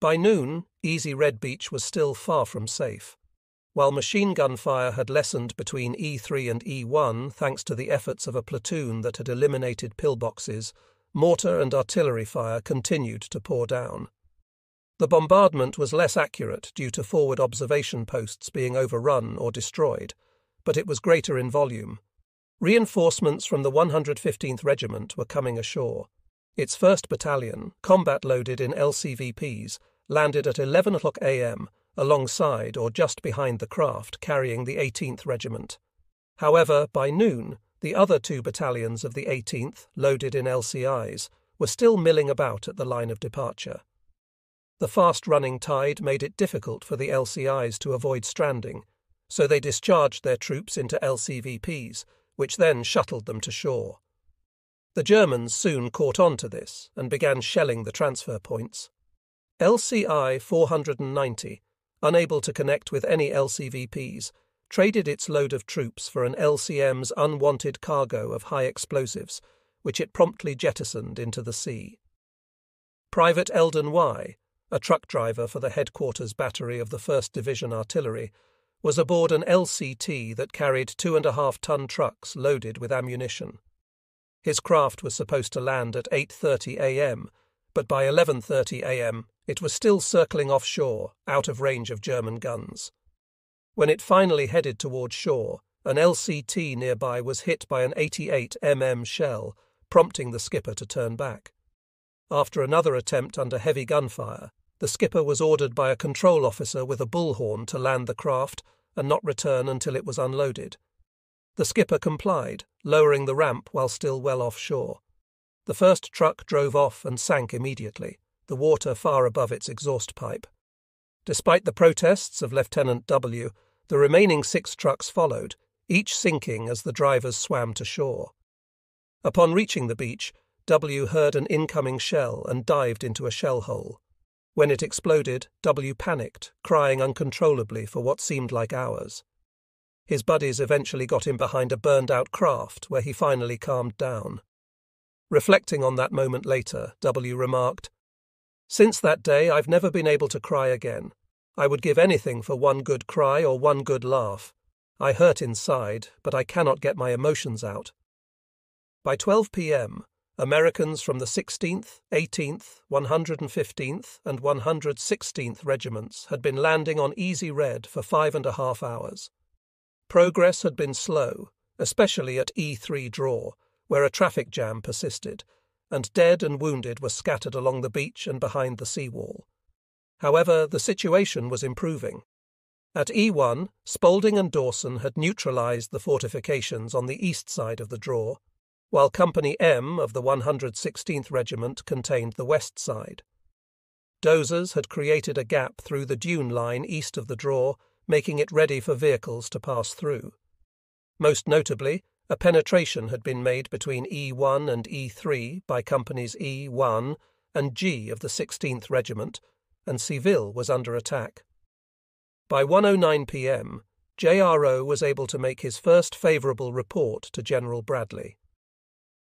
By noon, Easy Red Beach was still far from safe. While machine gun fire had lessened between E3 and E1 thanks to the efforts of a platoon that had eliminated pillboxes, mortar and artillery fire continued to pour down. The bombardment was less accurate due to forward observation posts being overrun or destroyed, but it was greater in volume. Reinforcements from the 115th Regiment were coming ashore. Its 1st Battalion, combat-loaded in LCVPs, landed at 11 o'clock a.m., alongside or just behind the craft carrying the 18th Regiment. However, by noon, the other 2 battalions of the 18th, loaded in LCIs, were still milling about at the line of departure. The fast-running tide made it difficult for the LCIs to avoid stranding, so they discharged their troops into LCVPs, which then shuttled them to shore. The Germans soon caught on to this and began shelling the transfer points. LCI 490, unable to connect with any LCVPs, traded its load of troops for an LCM's unwanted cargo of high explosives, which it promptly jettisoned into the sea. Private Eldon Y., a truck driver for the headquarters battery of the 1st Division Artillery, was aboard an LCT that carried 2.5-ton trucks loaded with ammunition. His craft was supposed to land at 8:30 a.m., but by 11:30 a.m. it was still circling offshore, out of range of German guns. When it finally headed toward shore, an LCT nearby was hit by an 88 mm shell, prompting the skipper to turn back. After another attempt under heavy gunfire, the skipper was ordered by a control officer with a bullhorn to land the craft and not return until it was unloaded. The skipper complied, lowering the ramp while still well offshore. The first truck drove off and sank immediately, the water far above its exhaust pipe. Despite the protests of Lieutenant W., the remaining 6 trucks followed, each sinking as the drivers swam to shore. Upon reaching the beach, W heard an incoming shell and dived into a shell hole. When it exploded, W panicked, crying uncontrollably for what seemed like hours. His buddies eventually got him behind a burned-out craft where he finally calmed down. Reflecting on that moment later, W remarked, "Since that day I've never been able to cry again. I would give anything for one good cry or one good laugh. I hurt inside, but I cannot get my emotions out." By 12 p.m., Americans from the 16th, 18th, 115th and 116th Regiments had been landing on Easy Red for 5.5 hours. Progress had been slow, especially at E3 Draw, where a traffic jam persisted, and dead and wounded were scattered along the beach and behind the seawall. However, the situation was improving. At E1, Spaulding and Dawson had neutralized the fortifications on the east side of the Draw, while Company M of the 116th Regiment contained the west side. Dozers had created a gap through the dune line east of the Draw, making it ready for vehicles to pass through. Most notably, a penetration had been made between E1 and E3 by companies E1 and G of the 16th Regiment, and Seville was under attack. By 1:09 p.m., JRO was able to make his first favourable report to General Bradley.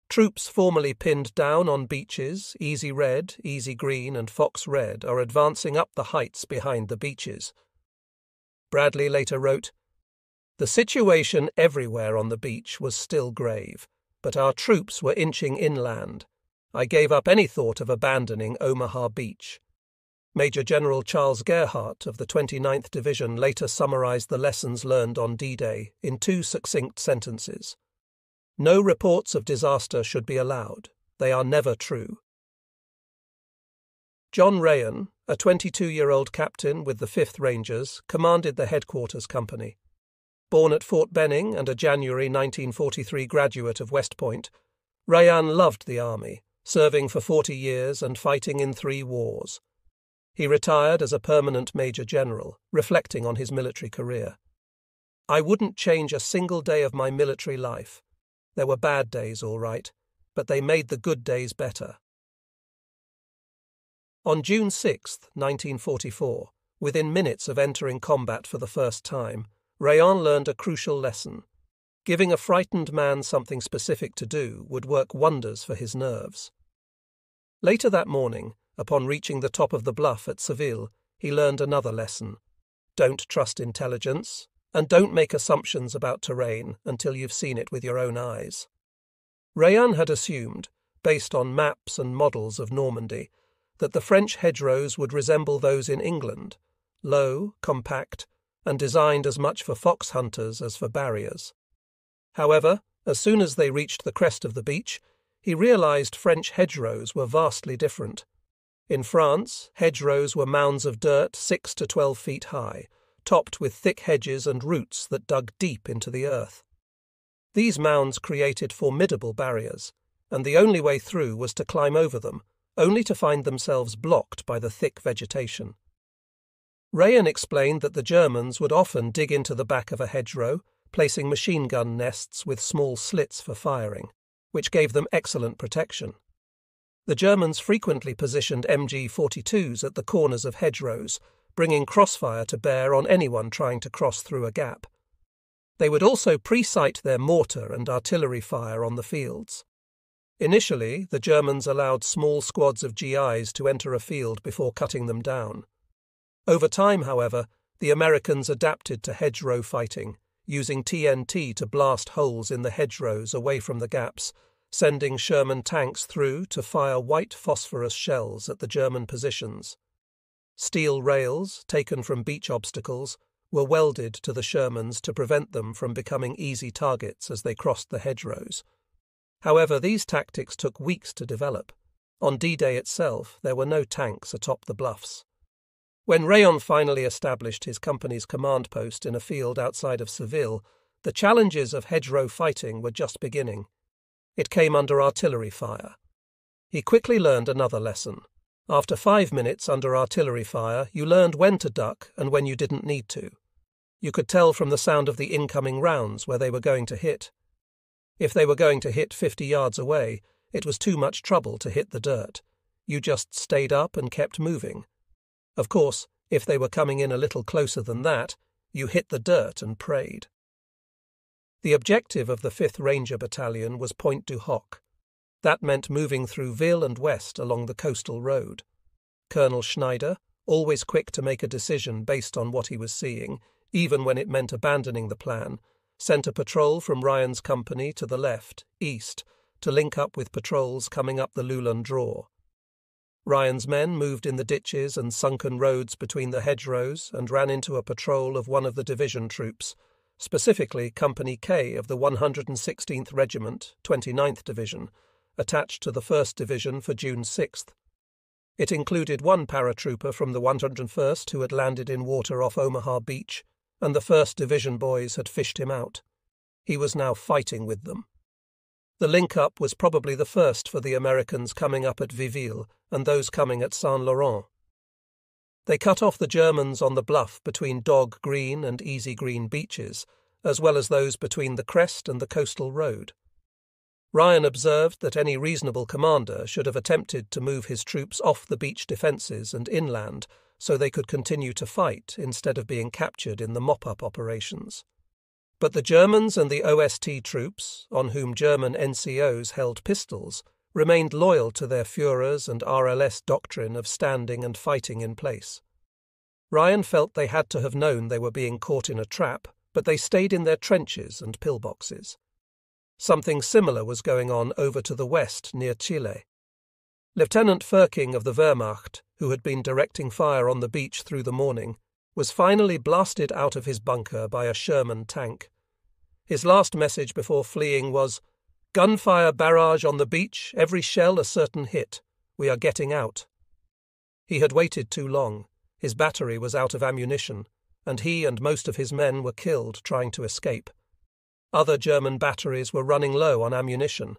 Troops formerly pinned down on beaches, Easy Red, Easy Green and Fox Red are advancing up the heights behind the beaches. Bradley later wrote, "The situation everywhere on the beach was still grave, but our troops were inching inland. I gave up any thought of abandoning Omaha Beach." Major General Charles Gerhardt of the 29th Division later summarized the lessons learned on D-Day in 2 succinct sentences. "No reports of disaster should be allowed. They are never true." John Rayan, a 22-year-old captain with the 5th Rangers, commanded the headquarters company. Born at Fort Benning and a January 1943 graduate of West Point, Rayan loved the army, serving for 40 years and fighting in 3 wars. He retired as a permanent Major General, reflecting on his military career. "I wouldn't change a single day of my military life. There were bad days, all right, but they made the good days better." On June 6, 1944, within minutes of entering combat for the first time, Rayan learned a crucial lesson. Giving a frightened man something specific to do would work wonders for his nerves. Later that morning, upon reaching the top of the bluff at Seville, he learned another lesson. Don't trust intelligence, and don't make assumptions about terrain until you've seen it with your own eyes. Rayan had assumed, based on maps and models of Normandy, that the French hedgerows would resemble those in England, low, compact, and designed as much for fox hunters as for barriers. However, as soon as they reached the crest of the beach, he realized French hedgerows were vastly different. In France, hedgerows were mounds of dirt 6 to 12 feet high, topped with thick hedges and roots that dug deep into the earth. These mounds created formidable barriers, and the only way through was to climb over them, only to find themselves blocked by the thick vegetation. Rayan explained that the Germans would often dig into the back of a hedgerow, placing machine gun nests with small slits for firing, which gave them excellent protection. The Germans frequently positioned MG-42s at the corners of hedgerows, bringing crossfire to bear on anyone trying to cross through a gap. They would also pre-sight their mortar and artillery fire on the fields. Initially, the Germans allowed small squads of GIs to enter a field before cutting them down. Over time, however, the Americans adapted to hedgerow fighting, using TNT to blast holes in the hedgerows away from the gaps, sending Sherman tanks through to fire white phosphorus shells at the German positions. Steel rails, taken from beach obstacles, were welded to the Shermans to prevent them from becoming easy targets as they crossed the hedgerows. However, these tactics took weeks to develop. On D-Day itself, there were no tanks atop the bluffs. When Rayan finally established his company's command post in a field outside of Seville, the challenges of hedgerow fighting were just beginning. It came under artillery fire. He quickly learned another lesson. After 5 minutes under artillery fire, you learned when to duck and when you didn't need to. You could tell from the sound of the incoming rounds where they were going to hit. If they were going to hit 50 yards away, it was too much trouble to hit the dirt. You just stayed up and kept moving. Of course, if they were coming in a little closer than that, you hit the dirt and prayed. The objective of the 5th Ranger Battalion was Pointe du Hoc. That meant moving through Ville and west along the coastal road. Colonel Schneider, always quick to make a decision based on what he was seeing, even when it meant abandoning the plan, sent a patrol from Rayan's company to the left, east, to link up with patrols coming up the Loulan Draw. Rayan's men moved in the ditches and sunken roads between the hedgerows and ran into a patrol of one of the division troops, specifically Company K of the 116th Regiment, 29th Division, attached to the 1st Division for June 6th. It included one paratrooper from the 101st who had landed in water off Omaha Beach, and the 1st Division boys had fished him out. He was now fighting with them. The link-up was probably the first for the Americans coming up at Viville and those coming at Saint-Laurent. They cut off the Germans on the bluff between Dog Green and Easy Green beaches as well as those between the crest and the coastal road. Ryan observed that any reasonable commander should have attempted to move his troops off the beach defences and inland so they could continue to fight instead of being captured in the mop-up operations. But the Germans and the OST troops, on whom German NCOs held pistols, remained loyal to their Führer's and RLS doctrine of standing and fighting in place. Ryan felt they had to have known they were being caught in a trap, but they stayed in their trenches and pillboxes. Something similar was going on over to the west near Chile. Lieutenant Firking of the Wehrmacht, who had been directing fire on the beach through the morning, was finally blasted out of his bunker by a Sherman tank. His last message before fleeing was, "Gunfire barrage on the beach, every shell a certain hit. We are getting out." He had waited too long. His battery was out of ammunition, and he and most of his men were killed trying to escape. Other German batteries were running low on ammunition.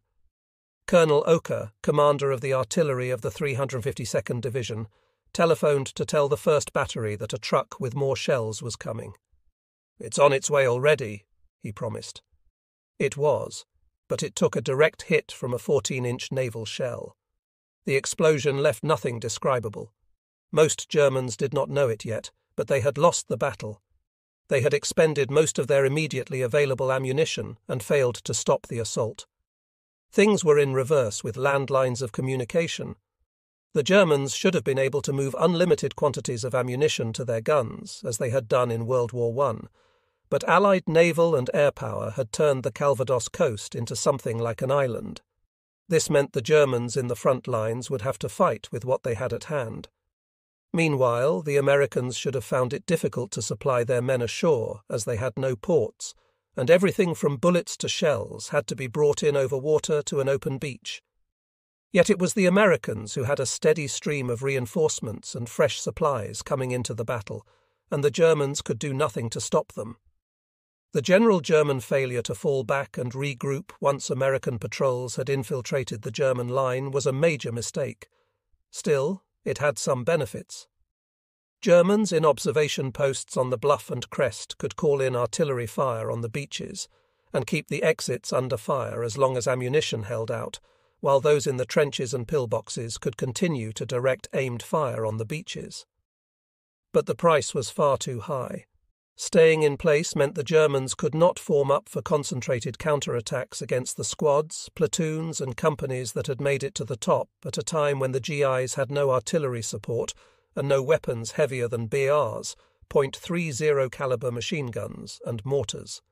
Colonel Oker, commander of the artillery of the 352nd Division, telephoned to tell the 1st Battery that a truck with more shells was coming. "It's on its way already," he promised. It was, but it took a direct hit from a 14-inch naval shell. The explosion left nothing describable. Most Germans did not know it yet, but they had lost the battle. They had expended most of their immediately available ammunition and failed to stop the assault. Things were in reverse with landlines of communication. The Germans should have been able to move unlimited quantities of ammunition to their guns, as they had done in World War I, but Allied naval and air power had turned the Calvados coast into something like an island. This meant the Germans in the front lines would have to fight with what they had at hand. Meanwhile, the Americans should have found it difficult to supply their men ashore, as they had no ports, and everything from bullets to shells had to be brought in over water to an open beach. Yet it was the Americans who had a steady stream of reinforcements and fresh supplies coming into the battle, and the Germans could do nothing to stop them. The general German failure to fall back and regroup once American patrols had infiltrated the German line was a major mistake. Still, it had some benefits. Germans in observation posts on the bluff and crest could call in artillery fire on the beaches and keep the exits under fire as long as ammunition held out, while those in the trenches and pillboxes could continue to direct aimed fire on the beaches. But the price was far too high. Staying in place meant the Germans could not form up for concentrated counterattacks against the squads, platoons and companies that had made it to the top at a time when the GIs had no artillery support and no weapons heavier than BRs, .30 caliber machine guns and mortars.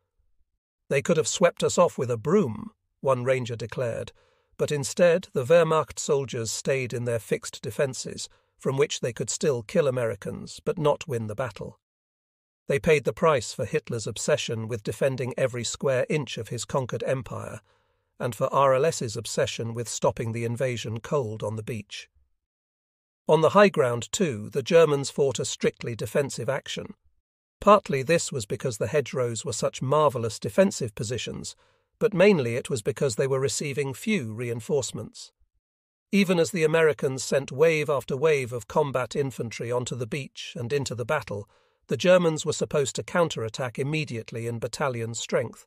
"They could have swept us off with a broom," one ranger declared, but instead the Wehrmacht soldiers stayed in their fixed defences, from which they could still kill Americans but not win the battle. They paid the price for Hitler's obsession with defending every square inch of his conquered empire, and for RLS's obsession with stopping the invasion cold on the beach. On the high ground, too, the Germans fought a strictly defensive action. Partly this was because the hedgerows were such marvellous defensive positions, but mainly it was because they were receiving few reinforcements. Even as the Americans sent wave after wave of combat infantry onto the beach and into the battle, the Germans were supposed to counterattack immediately in battalion strength.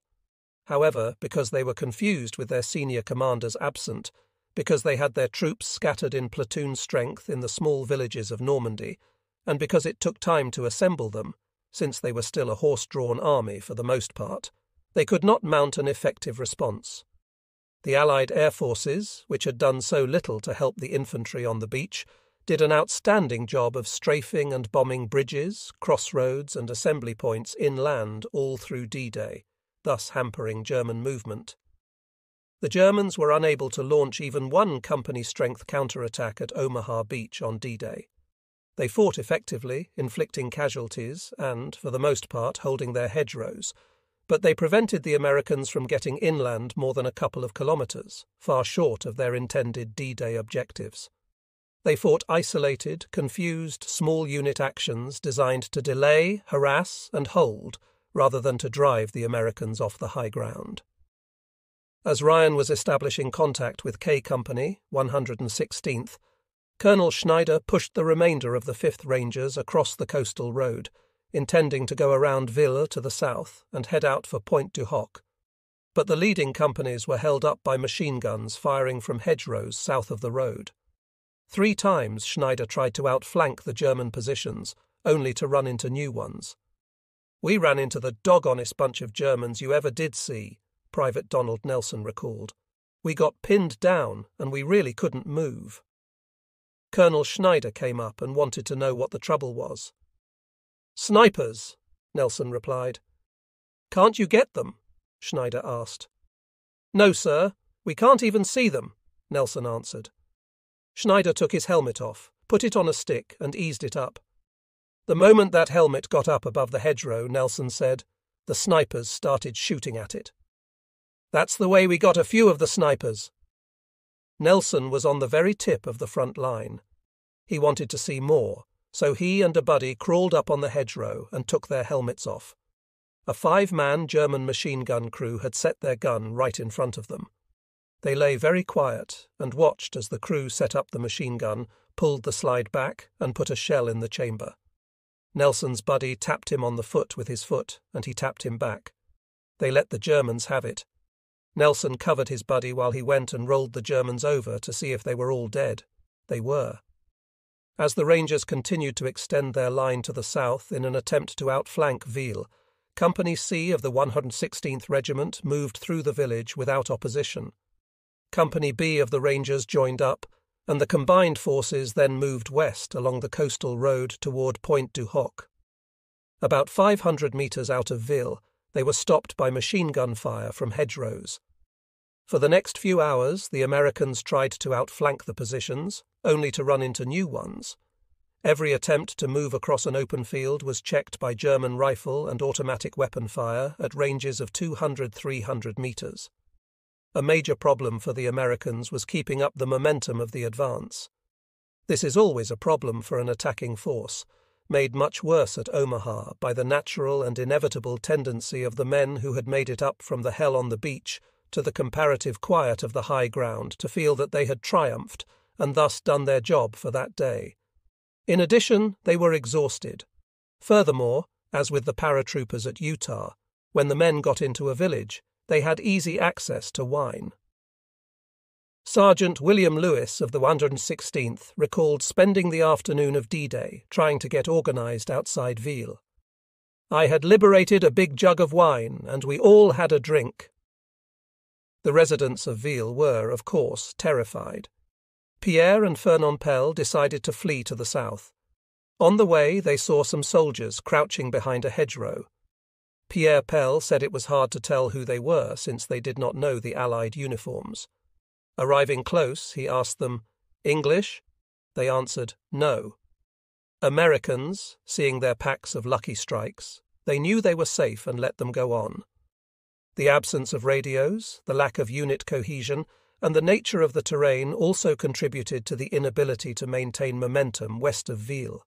However, because they were confused with their senior commanders absent, because they had their troops scattered in platoon strength in the small villages of Normandy, and because it took time to assemble them, since they were still a horse-drawn army for the most part, they could not mount an effective response. The Allied air forces, which had done so little to help the infantry on the beach, did an outstanding job of strafing and bombing bridges, crossroads and assembly points inland all through D-Day, thus hampering German movement. The Germans were unable to launch even one company-strength counterattack at Omaha Beach on D-Day. They fought effectively, inflicting casualties and, for the most part, holding their hedgerows, but they prevented the Americans from getting inland more than a couple of kilometres, far short of their intended D-Day objectives. They fought isolated, confused, small-unit actions designed to delay, harass, and hold, rather than to drive the Americans off the high ground. As Ryan was establishing contact with K Company, 116th, Colonel Schneider pushed the remainder of the 5th Rangers across the coastal road, intending to go around Ville to the south and head out for Point du Hoc. But the leading companies were held up by machine guns firing from hedgerows south of the road. 3 times Schneider tried to outflank the German positions, only to run into new ones. "We ran into the dog-honest bunch of Germans you ever did see," Private Donald Nelson recalled. "We got pinned down, and we really couldn't move." Colonel Schneider came up and wanted to know what the trouble was. "Snipers," Nelson replied. "Can't you get them?" Schneider asked. "No, sir, we can't even see them," Nelson answered. Schneider took his helmet off, put it on a stick, and eased it up. The moment that helmet got up above the hedgerow, Nelson said, the snipers started shooting at it. "That's the way we got a few of the snipers." Nelson was on the very tip of the front line. He wanted to see more, so he and a buddy crawled up on the hedgerow and took their helmets off. A 5-man German machine gun crew had set their gun right in front of them. They lay very quiet and watched as the crew set up the machine gun, pulled the slide back, and put a shell in the chamber. Nelson's buddy tapped him on the foot with his foot, and he tapped him back. They let the Germans have it. Nelson covered his buddy while he went and rolled the Germans over to see if they were all dead. They were. As the Rangers continued to extend their line to the south in an attempt to outflank Ville, Company C of the 116th Regiment moved through the village without opposition. Company B of the Rangers joined up, and the combined forces then moved west along the coastal road toward Point du Hoc. About 500 metres out of Ville, they were stopped by machine gun fire from hedgerows. For the next few hours, the Americans tried to outflank the positions, only to run into new ones. Every attempt to move across an open field was checked by German rifle and automatic weapon fire at ranges of 200–300 metres. A major problem for the Americans was keeping up the momentum of the advance. This is always a problem for an attacking force, made much worse at Omaha by the natural and inevitable tendency of the men who had made it up from the hell on the beach to the comparative quiet of the high ground to feel that they had triumphed and thus done their job for that day. In addition, they were exhausted. Furthermore, as with the paratroopers at Utah, when the men got into a village, they had easy access to wine. Sergeant William Lewis of the 116th recalled spending the afternoon of D-Day trying to get organised outside Ville. "I had liberated a big jug of wine, and we all had a drink." The residents of Ville were, of course, terrified. Pierre and Fernand Pell decided to flee to the south. On the way, they saw some soldiers crouching behind a hedgerow. Pierre Pell said it was hard to tell who they were since they did not know the Allied uniforms. Arriving close, he asked them, "English?" They answered, "No." Americans, seeing their packs of Lucky Strikes, they knew they were safe and let them go on. The absence of radios, the lack of unit cohesion, and the nature of the terrain also contributed to the inability to maintain momentum west of Ville.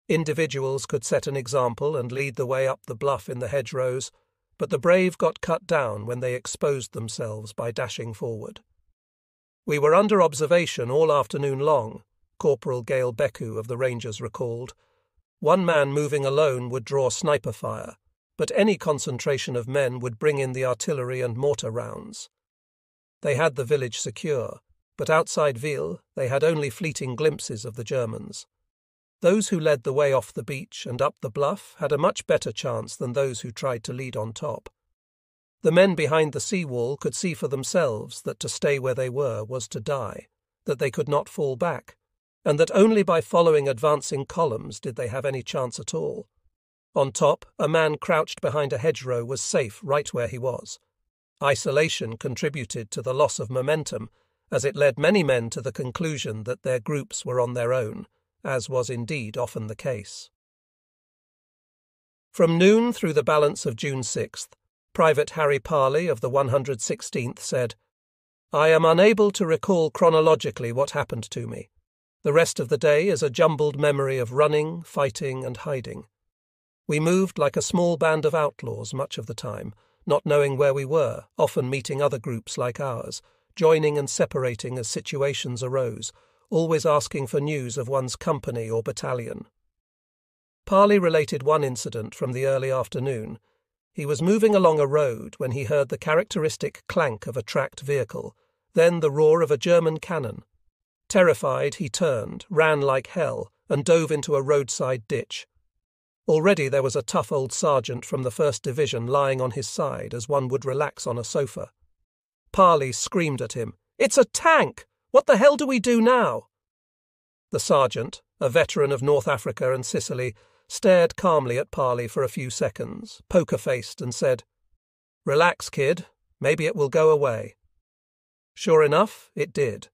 Individuals could set an example and lead the way up the bluff in the hedgerows, but the brave got cut down when they exposed themselves by dashing forward. "We were under observation all afternoon long," Corporal Gail Becku of the Rangers recalled. "One man moving alone would draw sniper fire, but any concentration of men would bring in the artillery and mortar rounds." They had the village secure, but outside Ville they had only fleeting glimpses of the Germans. Those who led the way off the beach and up the bluff had a much better chance than those who tried to lead on top. The men behind the seawall could see for themselves that to stay where they were was to die, that they could not fall back, and that only by following advancing columns did they have any chance at all. On top, a man crouched behind a hedgerow was safe right where he was. Isolation contributed to the loss of momentum, as it led many men to the conclusion that their groups were on their own, as was indeed often the case. From noon through the balance of June 6th, Private Harry Parley of the 116th said, "I am unable to recall chronologically what happened to me. The rest of the day is a jumbled memory of running, fighting, and hiding. We moved like a small band of outlaws much of the time, not knowing where we were, often meeting other groups like ours, joining and separating as situations arose, always asking for news of one's company or battalion. Parley related one incident from the early afternoon. He was moving along a road when he heard the characteristic clank of a tracked vehicle, then the roar of a German cannon. Terrified, he turned, ran like hell, and dove into a roadside ditch. Already there was a tough old sergeant from the 1st Division lying on his side as one would relax on a sofa. Parley screamed at him, "It's a tank! What the hell do we do now?" The sergeant, a veteran of North Africa and Sicily, stared calmly at Parley for a few seconds, poker-faced, and said, "Relax, kid. Maybe it will go away." Sure enough, it did.